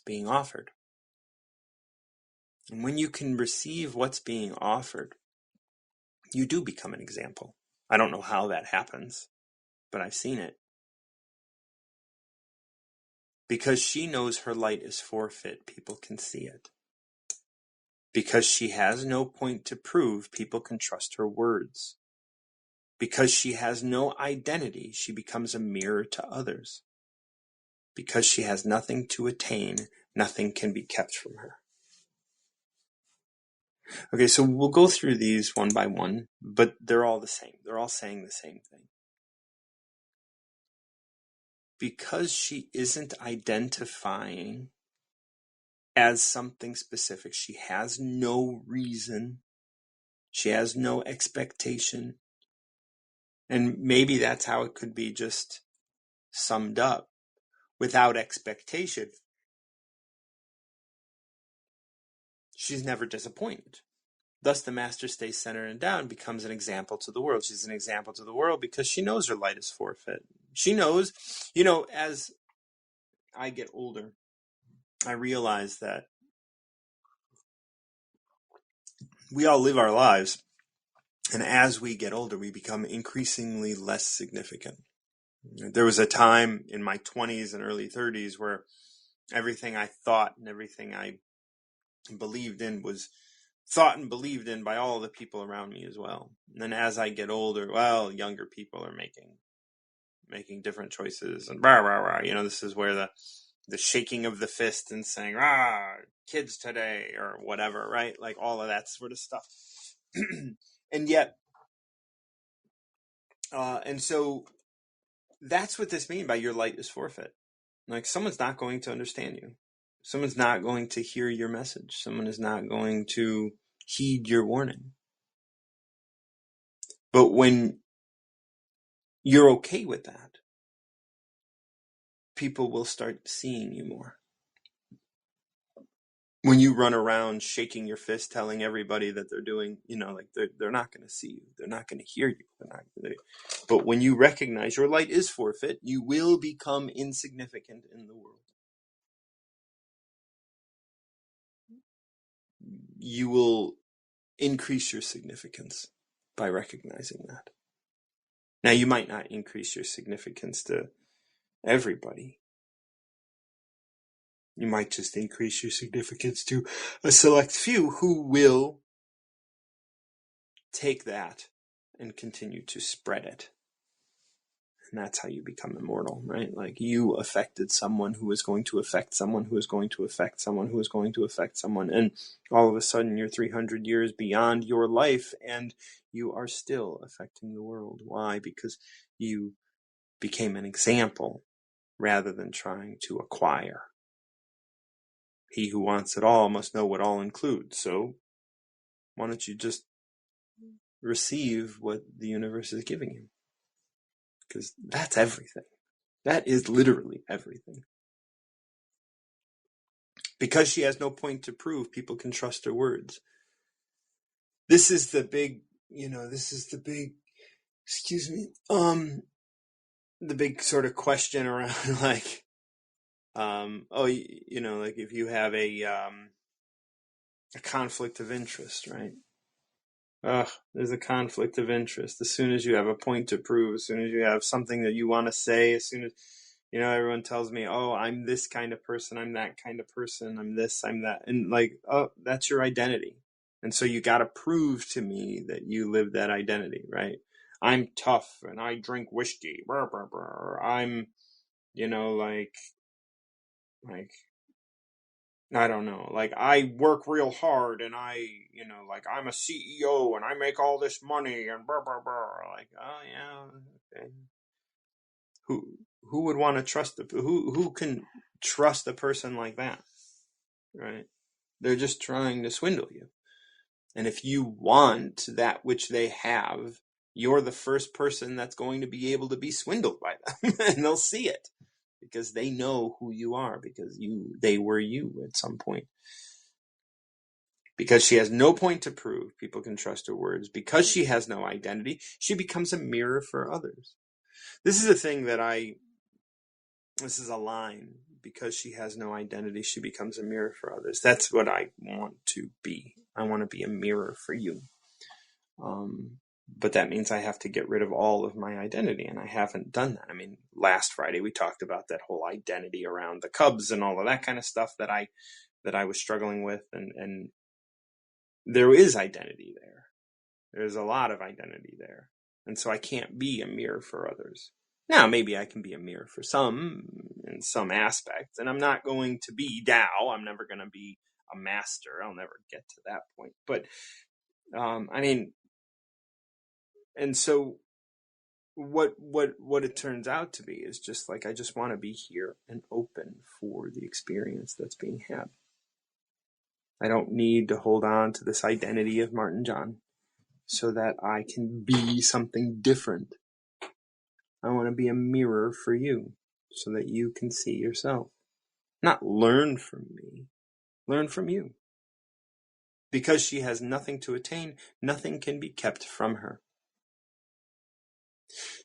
being offered. And when you can receive what's being offered, you do become an example. I don't know how that happens, but I've seen it. Because she knows her light is forfeit, people can see it. Because she has no point to prove, people can trust her words. Because she has no identity, she becomes a mirror to others. Because she has nothing to attain, nothing can be kept from her. Okay, so we'll go through these one by one, but they're all the same. They're all saying the same thing. Because she isn't identifying as something specific, she has no reason, she has no expectation, and maybe that's how it could be just summed up. Without expectation, she's never disappointed. Thus, the master stays centered and down, becomes an example to the world. She's an example to the world because she knows her light is forfeit. She knows, as I get older, I realize that we all live our lives, and as we get older, we become increasingly less significant. There was a time in my 20s and early 30s where everything I thought and everything I believed in was thought and believed in by all the people around me as well. And then as I get older, younger people are making different choices, and rah, rah, rah. This is where the shaking of the fist and saying, kids today, or whatever, right? Like all of that sort of stuff. And yet, and so that's what this means by your light is forfeit. Like someone's not going to understand you. Someone's not going to hear your message. Someone is not going to heed your warning. But when you're okay with that, people will start seeing you more. When you run around shaking your fist, telling everybody that they're doing, they're not going to see you. They're not going to hear you. But when you recognize your light is forfeit, you will become insignificant in the world. You will increase your significance by recognizing that. Now, you might not increase your significance to everybody. You might just increase your significance to a select few who will take that and continue to spread it. And that's how you become immortal, right? Like you affected someone who is going to affect someone who is going to affect someone who is going to affect someone. And all of a sudden you're 300 years beyond your life and you are still affecting the world. Why? Because you became an example rather than trying to acquire. He who wants it all must know what all includes. So why don't you just receive what the universe is giving you? Because that's everything. That is literally everything. Because she has no point to prove, people can trust her words. This is the big, the big sort of question around like, like if you have a conflict of interest, right? There's a conflict of interest. As soon as you have a point to prove, as soon as you have something that you want to say, as soon as, everyone tells me, I'm this kind of person, I'm that kind of person, I'm this, I'm that. And like, that's your identity. And so you got to prove to me that you live that identity, right? I'm tough and I drink whiskey. Brr, brr, brr. I'm, like, I don't know. Like, I work real hard and like I'm a CEO and I make all this money and blah, blah, blah. Like, oh yeah. Okay. Who would want to trust who can trust a person like that? Right? They're just trying to swindle you. And if you want that which they have, you're the first person that's going to be able to be swindled by them. And they'll see it because they know who you are, because they were you at some point. Because she has no point to prove, people can trust her words. Because she has no identity, she becomes a mirror for others. This is a thing this is a line. Because she has no identity, she becomes a mirror for others. That's what I want to be. I want to be a mirror for you. But that means I have to get rid of all of my identity, and I haven't done that. I mean, last Friday we talked about that whole identity around the Cubs and all of that kind of stuff that I was struggling with, and there is identity there. There's a lot of identity there, and so I can't be a mirror for others. Now, maybe I can be a mirror for some in some aspects, and I'm not going to be Tao. I'm never going to be a master. I'll never get to that point. But I mean, and so what it turns out to be is just like, I just want to be here and open for the experience that's being had. I don't need to hold on to this identity of Martin John so that I can be something different. I want to be a mirror for you so that you can see yourself. Not learn from me, learn from you. Because she has nothing to attain, nothing can be kept from her.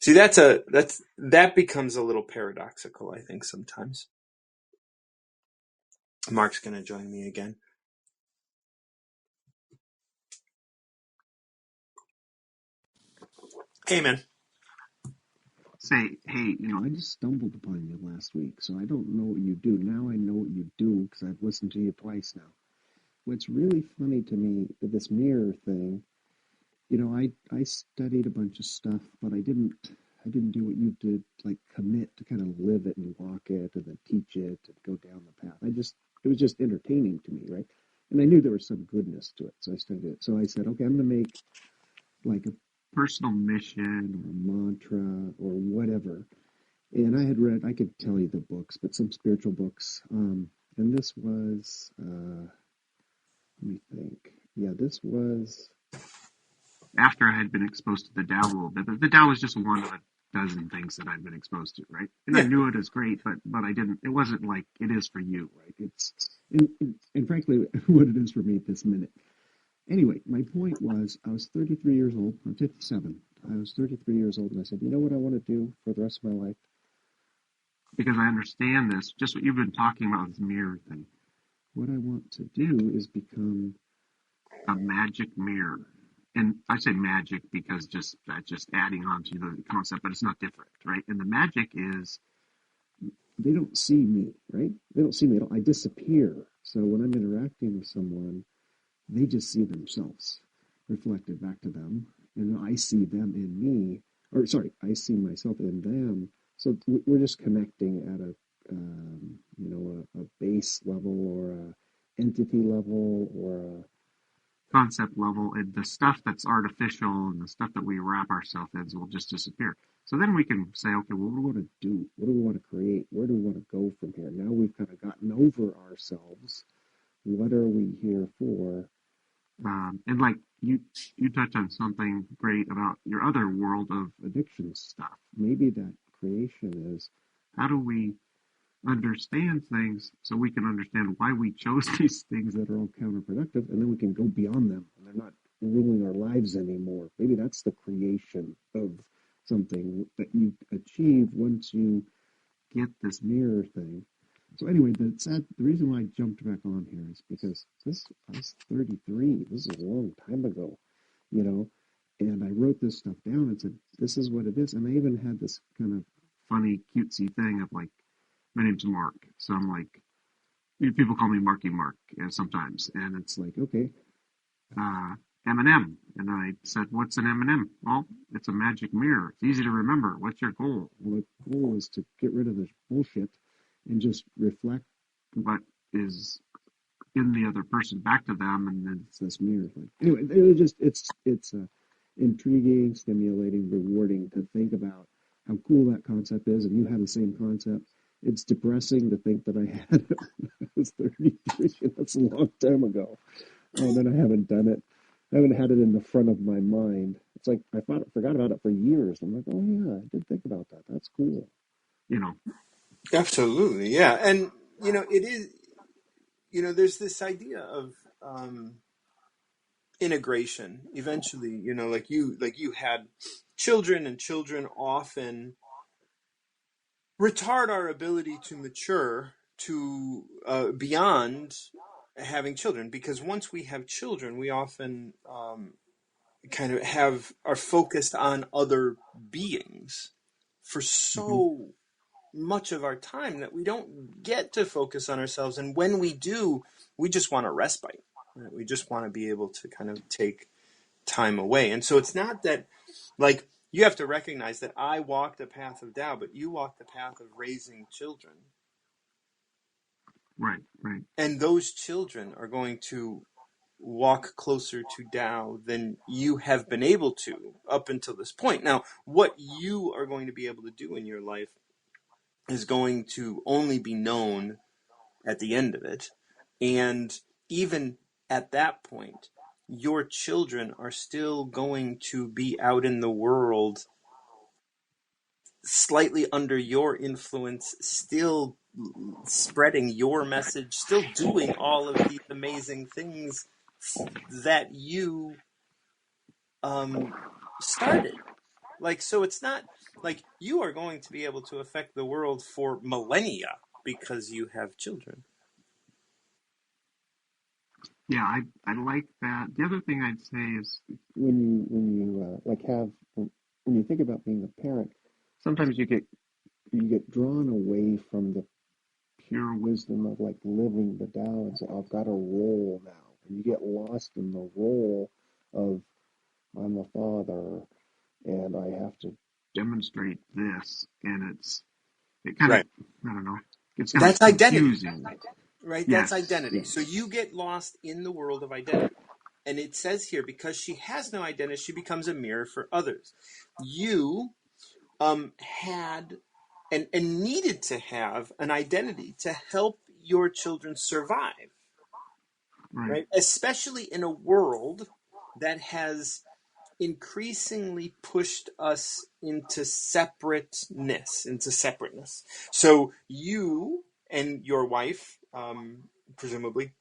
See, that becomes a little paradoxical, I think, sometimes. Mark's going to join me again. Hey, man. Say, hey, I just stumbled upon you last week, so I don't know what you do. Now I know what you do because I've listened to you twice now. What's really funny to me with this mirror thing, I studied a bunch of stuff, but I didn't do what you did, like commit to kind of live it and walk it and then teach it and go down the path. It was just entertaining to me, right? And I knew there was some goodness to it, so I studied it. So I said, okay, I'm going to make like a personal mission or a mantra or whatever. And I had read, I could tell you the books, but some spiritual books. And this was, let me think. Yeah, this was after I had been exposed to the Tao a little bit. But the Tao was just one of a dozen things that I've been exposed to, right? And I knew it as great, but I didn't, it wasn't like it is for you, right? And frankly, what it is for me at this minute. Anyway, my point was, I was 33 years old. I'm 57. I was 33 years old, and I said, you know what I want to do for the rest of my life? Because I understand this, just what you've been talking about, this mirror thing. What I want to do is become a magic mirror. And I say magic because that's just adding on to the concept, but it's not different, right? And the magic is, they don't see me, right? They don't see me at all. I disappear. So when I'm interacting with someone, they just see themselves reflected back to them, and I see them in me, or sorry, I see myself in them. So we're just connecting at a base level or a entity level or a concept level, and the stuff that's artificial and the stuff that we wrap ourselves in will just disappear. So then we can say, okay, well, what do we want to do? What do we want to create? Where do we want to go from here? Now we've kind of gotten over ourselves. What are we here for? And like you touch on something great about your other world of addiction stuff. Maybe that creation is, how do we understand things so we can understand why we chose these things that are all counterproductive, and then we can go beyond them and they're not ruling our lives anymore. Maybe that's the creation of something that you achieve once you get this mirror thing. So anyway, the reason why I jumped back on here is because I was 33. This is a long time ago, and I wrote this stuff down and said, this is what it is. And I even had this kind of funny, cutesy thing of like, my name's Mark. So I'm like, people call me Marky Mark sometimes. And it's like, okay, M&M. And I said, what's an M&M? Well, it's a magic mirror. It's easy to remember. What's your goal? Well, the goal is to get rid of this bullshit and just reflect what is in the other person back to them, and then it's this mirror thing. Anyway, it was just it's intriguing, stimulating, rewarding to think about how cool that concept is, and you have the same concept. It's depressing to think that I had it when I was 33. That's a long time ago. Oh, then I haven't done it. I haven't had it in the front of my mind. It's like I forgot about it for years. I'm like, oh yeah, I did think about that. That's cool. You know. Absolutely, yeah. And it is. There's this idea of integration. Eventually, like you had children, and children often retard our ability to mature to beyond having children, because once we have children, we often kind of are focused on other beings for Hmm. so much of our time that we don't get to focus on ourselves. And when we do, we just want a respite. Right? We just want to be able to kind of take time away. And so it's not that, like, you have to recognize that I walked a path of Tao, but you walked the path of raising children. Right. Right. And those children are going to walk closer to Tao than you have been able to up until this point. Now, what you are going to be able to do in your life is going to only be known at the end of it. And even at that point, your children are still going to be out in the world slightly under your influence, still spreading your message, still doing all of these amazing things that you started. Like, so it's not like you are going to be able to affect the world for millennia because you have children. Yeah, I like that. The other thing I'd say is when you like have when you think about being a parent, sometimes you get drawn away from the pure wisdom of like living the Tao and say, I've got a role now, and you get lost in the role of I'm a father and I have to demonstrate this, and it kind of Right. I don't know, it's kind of That's identity, confusing. right? That's Yes, identity. So yes, you get lost in the world of identity. And it says here, because she has no identity, she becomes a mirror for others. You had and needed to have an identity to help your children survive, right. right? Especially in a world that has increasingly pushed us into separateness. So you and your wife, presumably,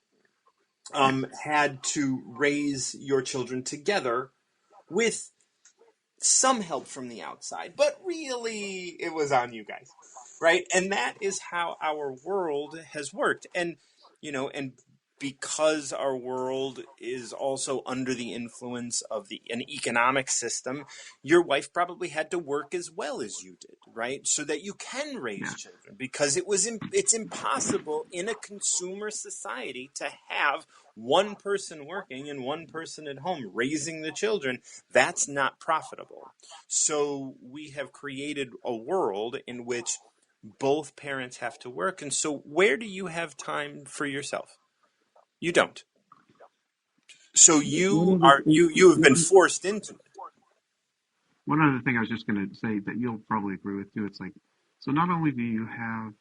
Yes, had to raise your children together with some help from the outside, but really it was on you guys, right? And that is how our world has worked. And because our world is also under the influence of an economic system, your wife probably had to work as well as you did, right? So that you can raise yes, children, because it's impossible in a consumer society to have one person working and one person at home raising the children. That's not profitable. So we have created a world in which both parents have to work. And so where do you have time for yourself? You don't. So one you other are thing, you have been forced into it. one other thing I was just going to say that you'll probably agree with too. It's like, so not only do you have,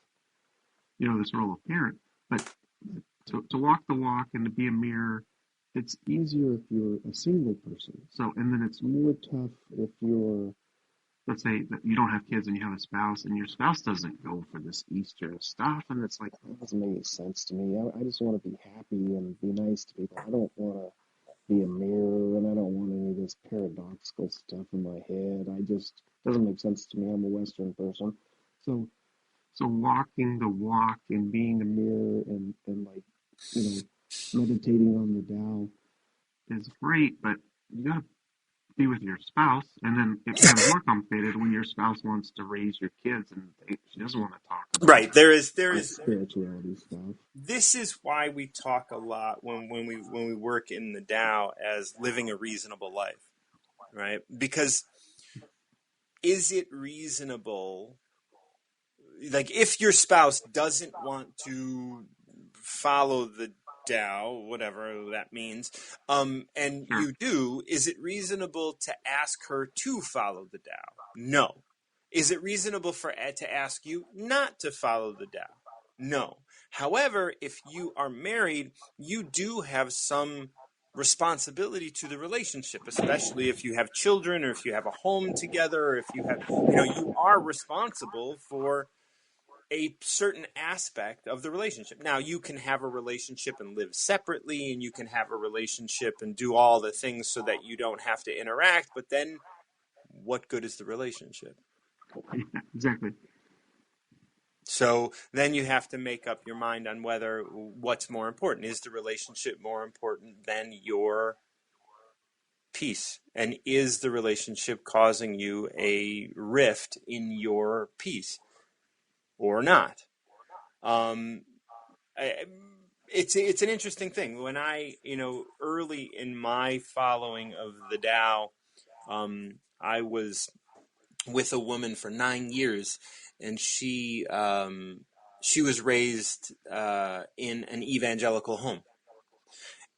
this role of parent, but to walk the walk and to be a mirror, it's easier if you're a single person. So, and then it's more tough if you're, let's say that you don't have kids and you have a spouse, and your spouse doesn't go for this Easter stuff, and it's like, that doesn't make any sense to me. I just want to be happy and be nice to people. I don't want to be a mirror, and I don't want any of this paradoxical stuff in my head. I just doesn't make sense to me. I'm a Western person, so walking the walk and being a mirror and like you know meditating on the Tao is great, but you gotta be with your spouse, and then it becomes more complicated when your spouse wants to raise your kids and she doesn't want to talk about Right. There is this spirituality stuff. this is why we talk a lot when we work in the Tao as living a reasonable life, right? Because is it reasonable, like, if your spouse doesn't want to follow the Tao, whatever that means, and Sure. you do, is it reasonable to ask her to follow the Tao? No. Is it reasonable to ask you not to follow the Tao? No. However, if you are married, you do have some responsibility to the relationship, especially if you have children or if you have a home together or if you have, you are responsible for a certain aspect of the relationship. Now, you can have a relationship and live separately, and you can have a relationship and do all the things so that you don't have to interact, but then what good is the relationship? Exactly. So then you have to make up your mind on what's more important. Is the relationship more important than your peace? And is the relationship causing you a rift in your peace or not? It's an interesting thing. When I, early in my following of the Tao, I was with a woman for 9 years, and she was raised in an evangelical home,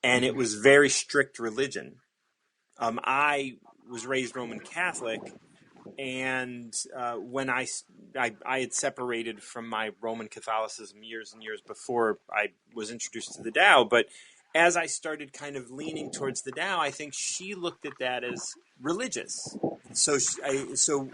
and it was very strict religion. I was raised Roman Catholic, and when I had separated from my Roman Catholicism years and years before I was introduced to the Tao, but as I started kind of leaning towards the Tao, I think she looked at that as religious. So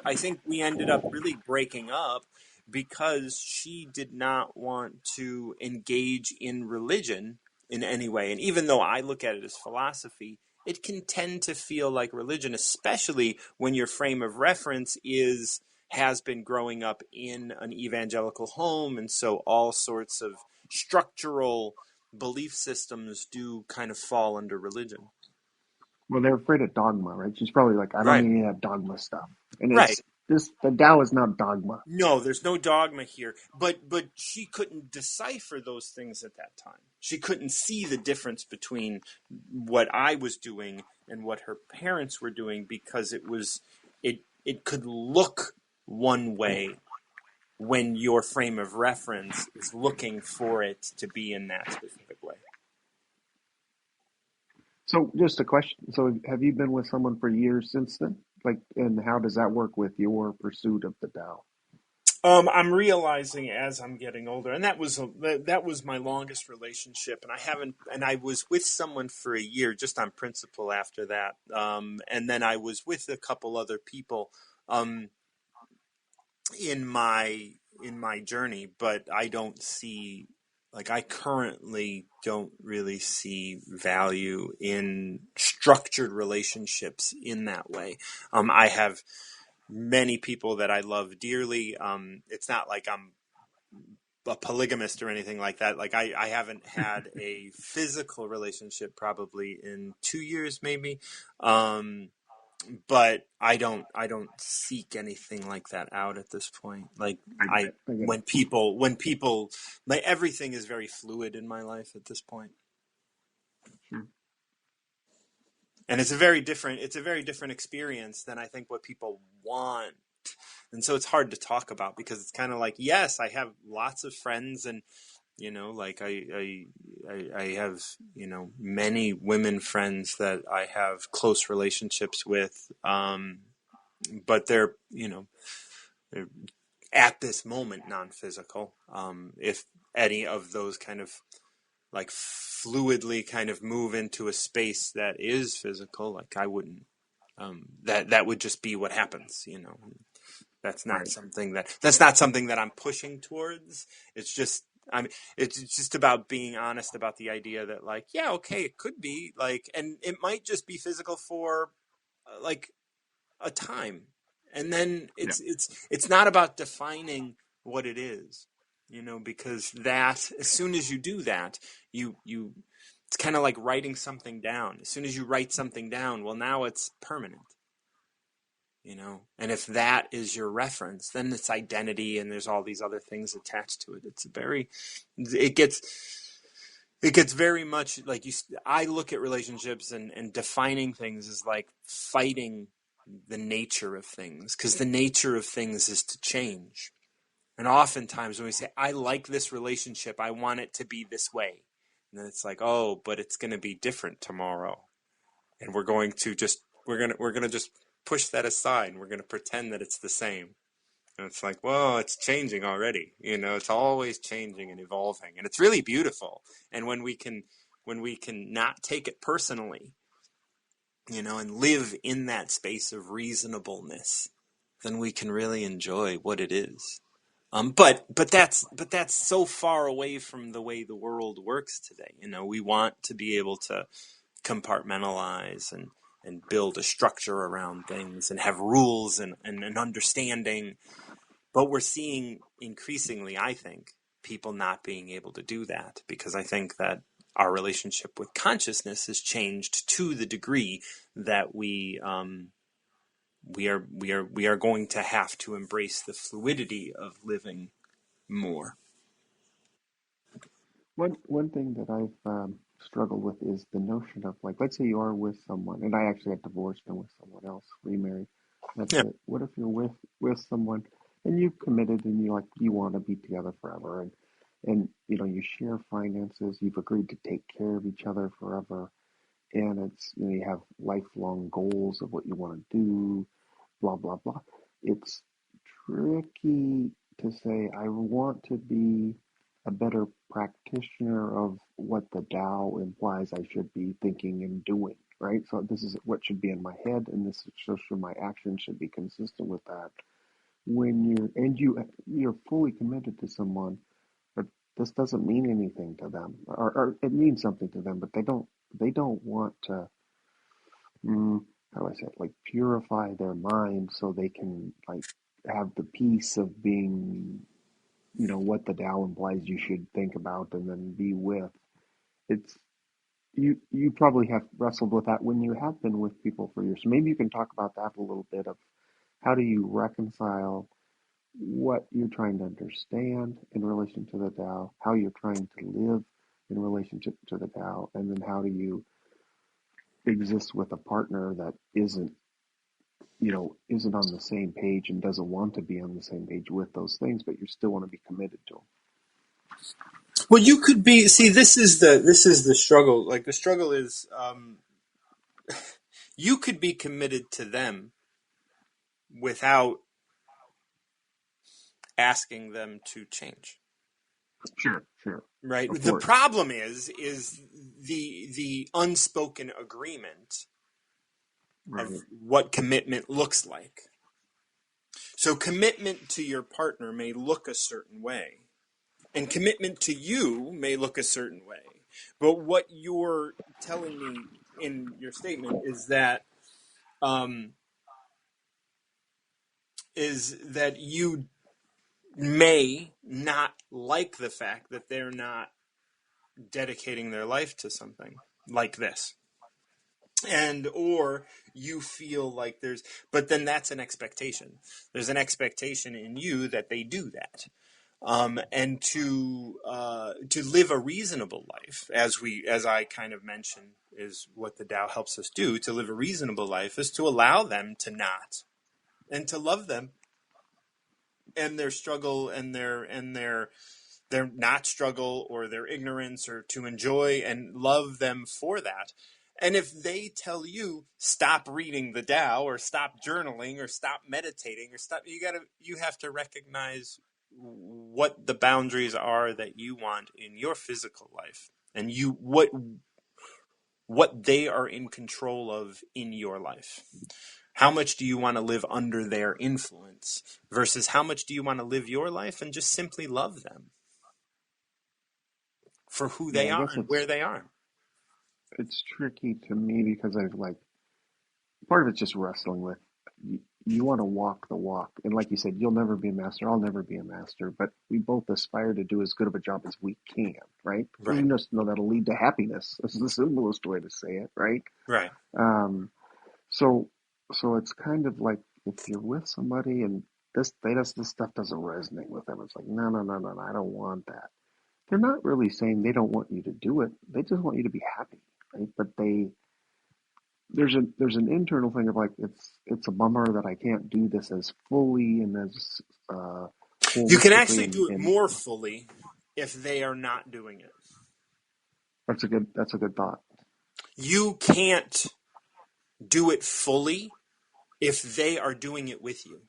I think we ended up really breaking up because she did not want to engage in religion in any way. And even though I look at it as philosophy, it can tend to feel like religion, especially when your frame of reference has been growing up in an evangelical home, and so all sorts of structural belief systems do kind of fall under religion. Well, they're afraid of dogma, right? She's probably like, I don't Right. need any of that dogma stuff. And Right. the Tao is not dogma. No, there's no dogma here, but she couldn't decipher those things at that time. She couldn't see the difference between what I was doing and what her parents were doing because it could look one way when your frame of reference is looking for it to be in that specific way. So just a question. So have you been with someone for years since then? Like, and how does that work with your pursuit of the Tao? I'm realizing as I'm getting older, and that was my longest relationship, and I was with someone for a year just on principle after that, and then I was with a couple other people, in my journey, but I currently don't really see value in structured relationships in that way. I have many people that I love dearly. It's not like I'm a polygamist or anything like that. Like I haven't had a physical relationship probably in 2 years, maybe. But I don't seek anything like that out at this point. Like I get it. I get it. when people like everything is very fluid in my life at this point. Sure. And it's a very different experience than I think what people want. And so it's hard to talk about because it's kind of like, yes, I have lots of friends, and like I have many women friends that I have close relationships with, but they're at this moment non-physical. If any of those kind of like fluidly kind of move into a space that is physical, like I wouldn't. That would just be what happens. That's not Right. something that I'm pushing towards. It's just it's just about being honest about the idea that like, yeah, okay, it could be like, and it might just be physical for like a time, and then Yeah. it's not about defining what it is, because that as soon as you do that, you it's kind of like writing something down. As soon as you write something down, well, now it's permanent. And if that is your reference, then it's identity, and there's all these other things attached to it. It gets very much like I look at relationships and defining things as like fighting the nature of things, because the nature of things is to change. And oftentimes when we say, I like this relationship, I want it to be this way, And then it's like, oh, but it's going to be different tomorrow. And we're going to just push that aside, and we're going to pretend that it's the same. And it's like, well, it's changing already. It's always changing and evolving, and it's really beautiful. And when we can not take it personally, and live in that space of reasonableness, then we can really enjoy what it is. But that's so far away from the way the world works today. We want to be able to compartmentalize and build a structure around things and have rules and an understanding. But we're seeing increasingly, I think, people not being able to do that, because I think that our relationship with consciousness has changed to the degree that we are going to have to embrace the fluidity of living more. One thing that I've struggled with is the notion of, like, let's say you are with someone, and I actually got divorced and with someone else, remarried. That's Yeah. it. What if you're with someone and you've committed and you want to be together forever, and you share finances, you've agreed to take care of each other forever, and it's you have lifelong goals of what you want to do, blah blah blah. It's tricky to say I want to be a better practitioner of what the Tao implies I should be thinking and doing, right? So this is what should be in my head, and this should my actions should be consistent with that. When you're fully committed to someone, but this doesn't mean anything to them, or it means something to them, but they don't want to, how do I say it, like purify their mind so they can like have the peace of being, what the Tao implies you should think about and then be with. It's you probably have wrestled with that when you have been with people for years. So maybe you can talk about that a little bit of how do you reconcile what you're trying to understand in relation to the Tao, how you're trying to live in relationship to the Tao, and then how do you exist with a partner that isn't on the same page and doesn't want to be on the same page with those things, but you still want to be committed to them. Well, you could be. See, this is the struggle. Like, the struggle is, you could be committed to them without asking them to change. Sure, Right. of The course, problem is the unspoken agreement of right. what commitment looks like. So commitment to your partner may look a certain way, and commitment to you may look a certain way. But what you're telling me in your statement um, is that you may not like the fact that they're not dedicating their life to something like this. And or you feel like but then that's an expectation. There's an expectation in you that they do that. And to live a reasonable life, as I kind of mentioned, is what the Tao helps us do. To live a reasonable life is to allow them to not, and to love them and their struggle and their not struggle or their ignorance, or to enjoy and love them for that. And if they tell you stop reading the Tao, or stop journaling, or stop meditating, or stop, you have to recognize what the boundaries are that you want in your physical life, and what they are in control of in your life. How much do you want to live under their influence versus how much do you want to live your life and just simply love them for who Yeah, they I are guess and where they are? it's tricky to me because I've like part of it's just wrestling with you want to walk the walk, and like you said, you'll never be a master. I'll never be a master, but we both aspire to do as good of a job as we can, right? Because Right, we just know that'll lead to happiness. This is the simplest way to say it, right? right. Um, so so it's kind of like if you're with somebody and this stuff doesn't resonate with them, it's like no, I don't want that. They're not really saying they don't want you to do it. They just want you to be happy, right? But there's an internal thing of like it's a bummer that I can't do this as fully and as You can holistically actually and, do it and more fully if they are not doing it. That's a good thought. You can't do it fully if they are doing it with you,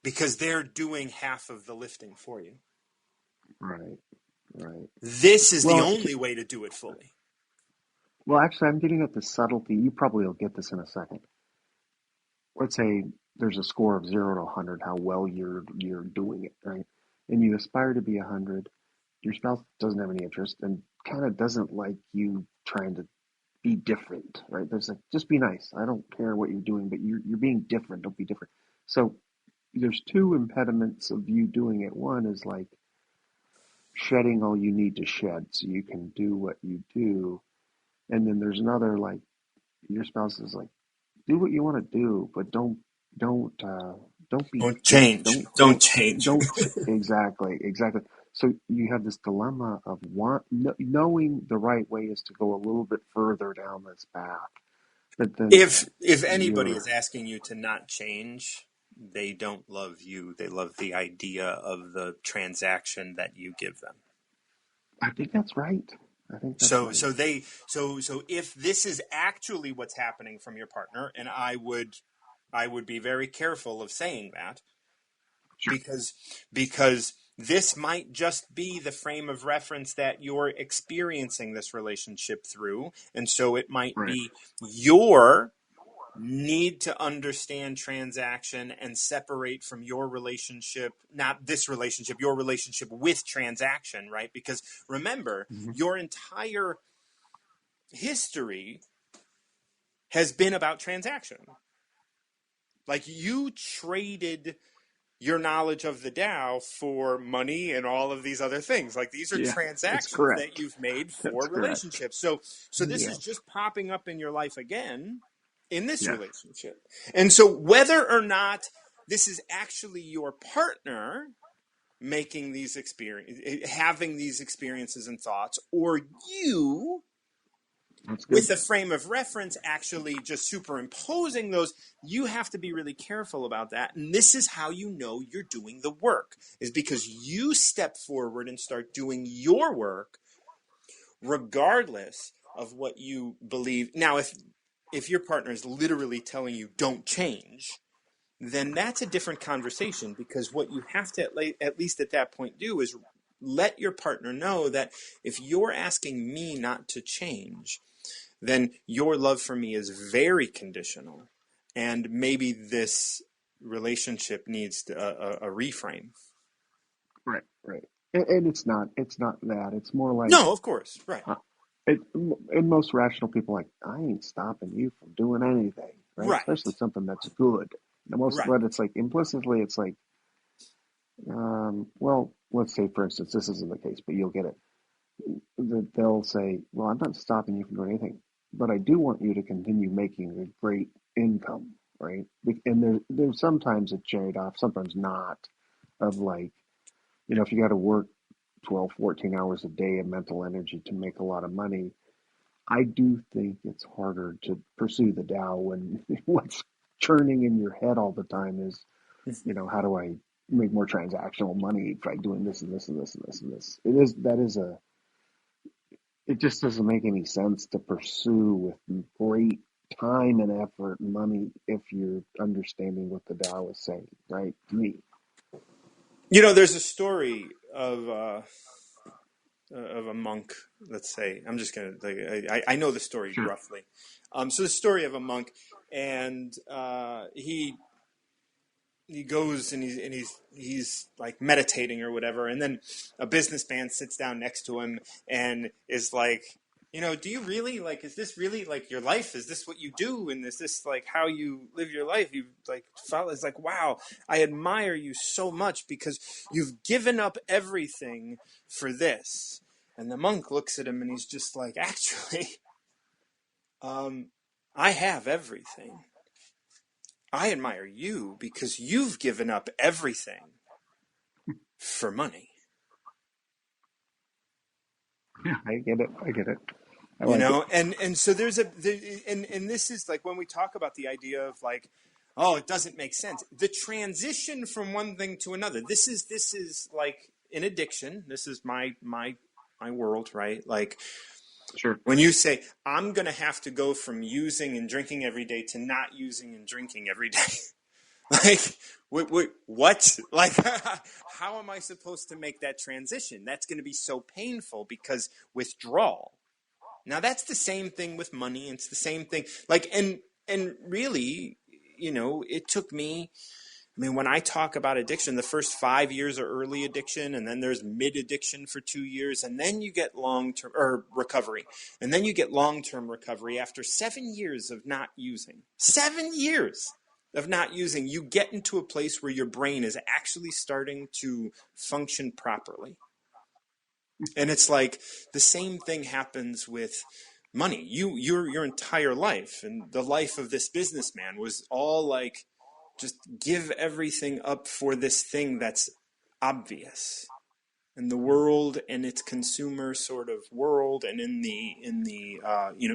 because they're doing half of the lifting for you. Right. Right. This is the Well, only way to do it fully. well, actually, I'm getting at the subtlety. You probably will get this in a second. Let's say there's a score of 0 to 100, how well you're doing it, right? And you aspire to be 100. Your spouse doesn't have any interest and kind of doesn't like you trying to be different, right? There's like, just be nice. I don't care what you're doing, but you're being different. Don't be different. So there's two impediments of you doing it. One is like shedding all you need to shed so you can do what you do. And then there's another, like, your spouse is like, do what you want to do, but don't don't be Don't different. change. Don't change. Exactly. So you have this dilemma of knowing the right way is to go a little bit further down this path, but then If anybody is you're. asking you to not change, they don't love you. They love the idea of the transaction that you give them. I think that's right. I think that's So right. so they so if this is actually what's happening from your partner, and I would be very careful of saying that, Sure. because this might just be the frame of reference that you're experiencing this relationship through, and so it might Right. be your need to understand transaction and separate from your relationship, not this relationship, your relationship with transaction, right? Because remember, Hmm. your entire history has been about transaction. Like, you traded your knowledge of the Tao for money and all of these other things. Like, these are Yeah, that's transactions that correct. you've made for That's correct. relationships. So this is Yes. just popping up in your life again in this Yes. relationship. And so whether or not this is actually your partner making these having these experiences and thoughts, or you That's good. with a frame of reference actually just superimposing those, you have to be really careful about that. And this is how you know you're doing the work, is because you step forward and start doing your work regardless of what you believe. Now, if your partner is literally telling you don't change, then that's a different conversation, because what you have to at least at that point do is let your partner know that if you're asking me not to change, then your love for me is very conditional, and maybe this relationship needs a reframe. Right. Right. And it's not that. It's more like, No, of course, right, Uh, and most rational people are like, I ain't stopping you from doing anything, right? Especially right, something that's good. The most, right. but it's like implicitly, it's like, well, let's say for instance, this isn't the case, but you'll get it. They'll say, well, I'm not stopping you from doing anything, but I do want you to continue making a great income, right? And there's sometimes it's trade off, sometimes not, of like, if you got to work 12, 14 hours a day of mental energy to make a lot of money, I do think it's harder to pursue the Tao when what's churning in your head all the time is, how do I make more transactional money by doing this and this and this and this and this? It just doesn't make any sense to pursue with great time and effort and money if you're understanding what the Tao is saying, right? To me. There's a story of a monk. Let's say, I'm just gonna I know the story Sure. roughly. So the story of a monk, and he goes and he's like meditating or whatever, and then a businessman sits down next to him and is like, do you really, like, is this really like your life? Is this what you do? And is this like how you live your life? You like follow? It's like, wow, I admire you so much because you've given up everything for this. And the monk looks at him and he's just like, actually, I have everything. I admire you because you've given up everything for money. Yeah, I get it. I get it. I like it. And so and this is like when we talk about the idea of like, oh, it doesn't make sense. The transition from one thing to another. This is like in addiction, this is my world, right? Like Sure. when you say, I'm going to have to go from using and drinking every day to not using and drinking every day. Like, what? Like, how am I supposed to make that transition? That's going to be so painful because withdrawal. Now, that's the same thing with money. It's the same thing. Like, and really, it took me, I mean, when I talk about addiction, the first 5 years are early addiction, and then there's mid addiction for 2 years, and then you get long-term or recovery. And then you get long-term recovery after 7 years of not using. 7 years of not using, you get into a place where your brain is actually starting to function properly. And it's like the same thing happens with money. Your entire life and the life of this businessman was all like, just give everything up for this thing that's obvious. And the world and its consumer sort of world, and in the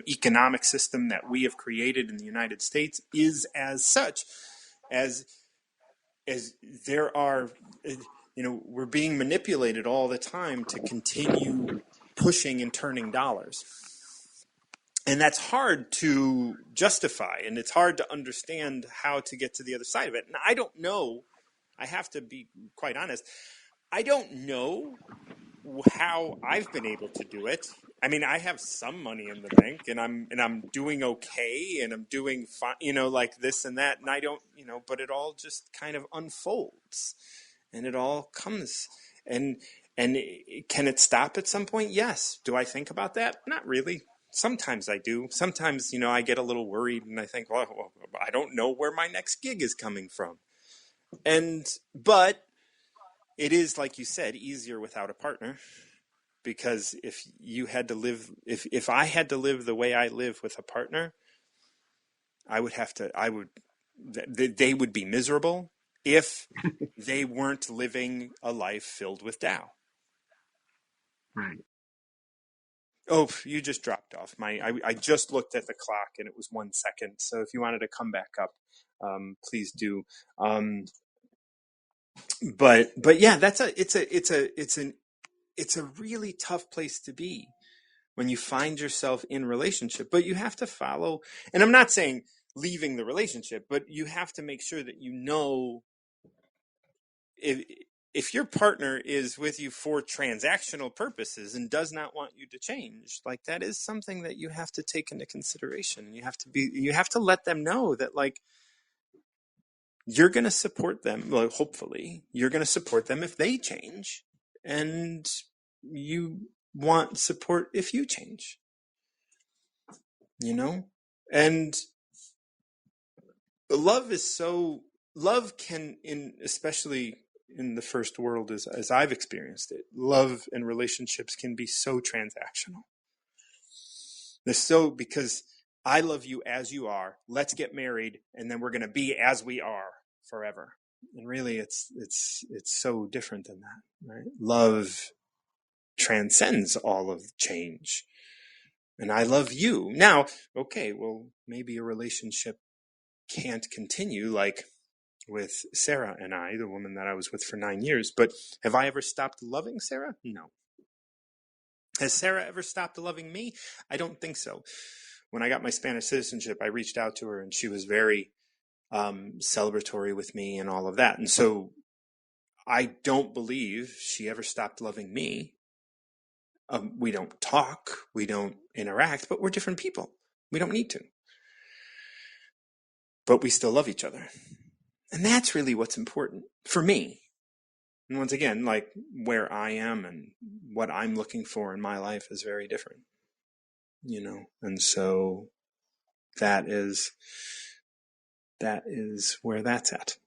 economic system that we have created in the United States, is as such as there are, we're being manipulated all the time to continue pushing and turning dollars. And that's hard to justify, and it's hard to understand how to get to the other side of it. And I don't know, I have to be quite honest, I don't know how I've been able to do it. I mean, I have some money in the bank, and I'm doing okay, and I'm doing fine, like this and that, and I don't, but it all just kind of unfolds, and it all comes, and can it stop at some point? Yes. Do I think about that? Not really. Sometimes I do. Sometimes, I get a little worried and I think, well, I don't know where my next gig is coming from. But it is, like you said, easier without a partner, because if I had to live the way I live with a partner, they would be miserable if they weren't living a life filled with Tao. Right. Oh, you just dropped off. I just looked at the clock and it was 1 second. So if you wanted to come back up, please do. But yeah, it's a really tough place to be when you find yourself in relationship. But you have to follow. And I'm not saying leaving the relationship, but you have to make sure that if your partner is with you for transactional purposes and does not want you to change, like that is something that you have to take into consideration. You have to let them know that, like, you're going to support them. Well, hopefully you're going to support them if they change, and you want support if you change, and love can, especially in the first world, as I've experienced it, love and relationships can be so transactional. Because I love you as you are, let's get married, and then we're going to be as we are forever. And really, it's so different than that, right? Love transcends all of change. And I love you. Now, okay, well, maybe a relationship can't continue, like with Sarah and I, the woman that I was with for 9 years. But have I ever stopped loving Sarah? No. Has Sarah ever stopped loving me? I don't think so. When I got my Spanish citizenship, I reached out to her, and she was very celebratory with me and all of that. And so I don't believe she ever stopped loving me. We don't talk, we don't interact, but we're different people. We don't need to. But we still love each other. And that's really what's important for me. And once again, like, where I am and what I'm looking for in my life is very different, and so that is where that's at.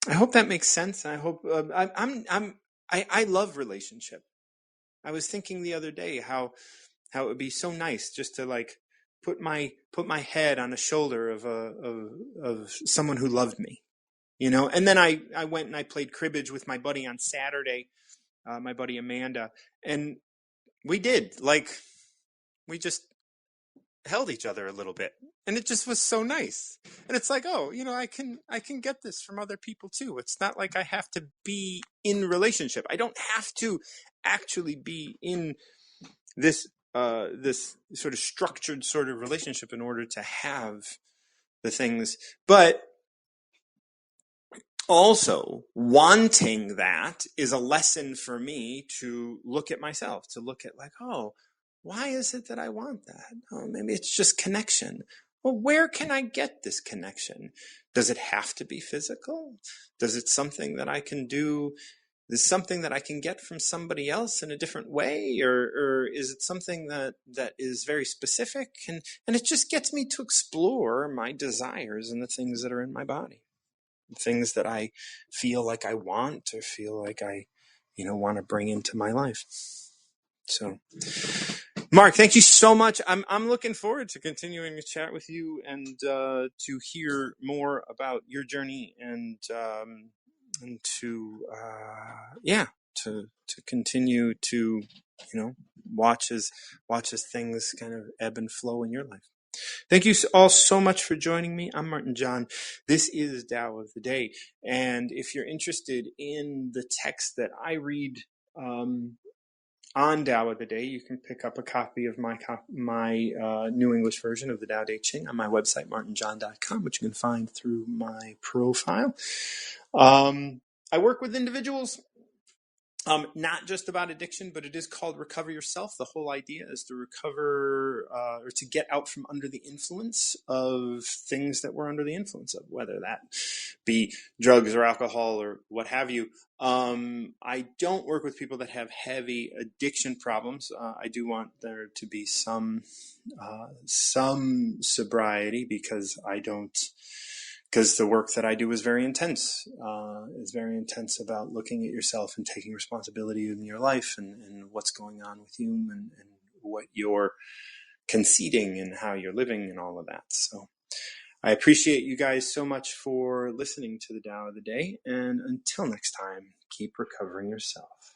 I hope that makes sense. I hope I love relationship. I was thinking the other day how it would be so nice just to, like, put my head on the shoulder of someone who loved me. And then I went and I played cribbage with my buddy on Saturday, my buddy Amanda, and we did, like, we just held each other a little bit, and it just was so nice. And it's like, oh, I can get this from other people too. It's not like I have to be in relationship. I don't have to actually be in this sort of structured sort of relationship in order to have the things. But also, wanting that is a lesson for me to look at myself, to look at like, oh, why is it that I want that? Oh, maybe it's just connection. Well, where can I get this connection? Does it have to be physical? Does it something that I can do? Is something that I can get from somebody else in a different way, or is it something that is very specific? And it just gets me to explore my desires and the things that are in my body, things that I feel like I want or feel like I, want to bring into my life. So, Mark, thank you so much. I'm looking forward to continuing to chat with you and to hear more about your journey and to to continue to watch as things kind of ebb and flow in your life. Thank you all so much for joining me. I'm Martin John. This is Tao of the Day. And if you're interested in the text that I read on Tao of the Day, you can pick up a copy of my New English version of the Tao Te Ching on my website, martinjohn.com, which you can find through my profile. I work with individuals. Not just about addiction, but it is called Recover Yourself. The whole idea is to recover or to get out from under the influence of things that we're under the influence of, whether that be drugs or alcohol or what have you. I don't work with people that have heavy addiction problems. I do want there to be some sobriety because the work that I do is very intense. It's very intense about looking at yourself and taking responsibility in your life and what's going on with you and what you're conceding and how you're living and all of that. So I appreciate you guys so much for listening to the Tao of the Day. And until next time, keep recovering yourself.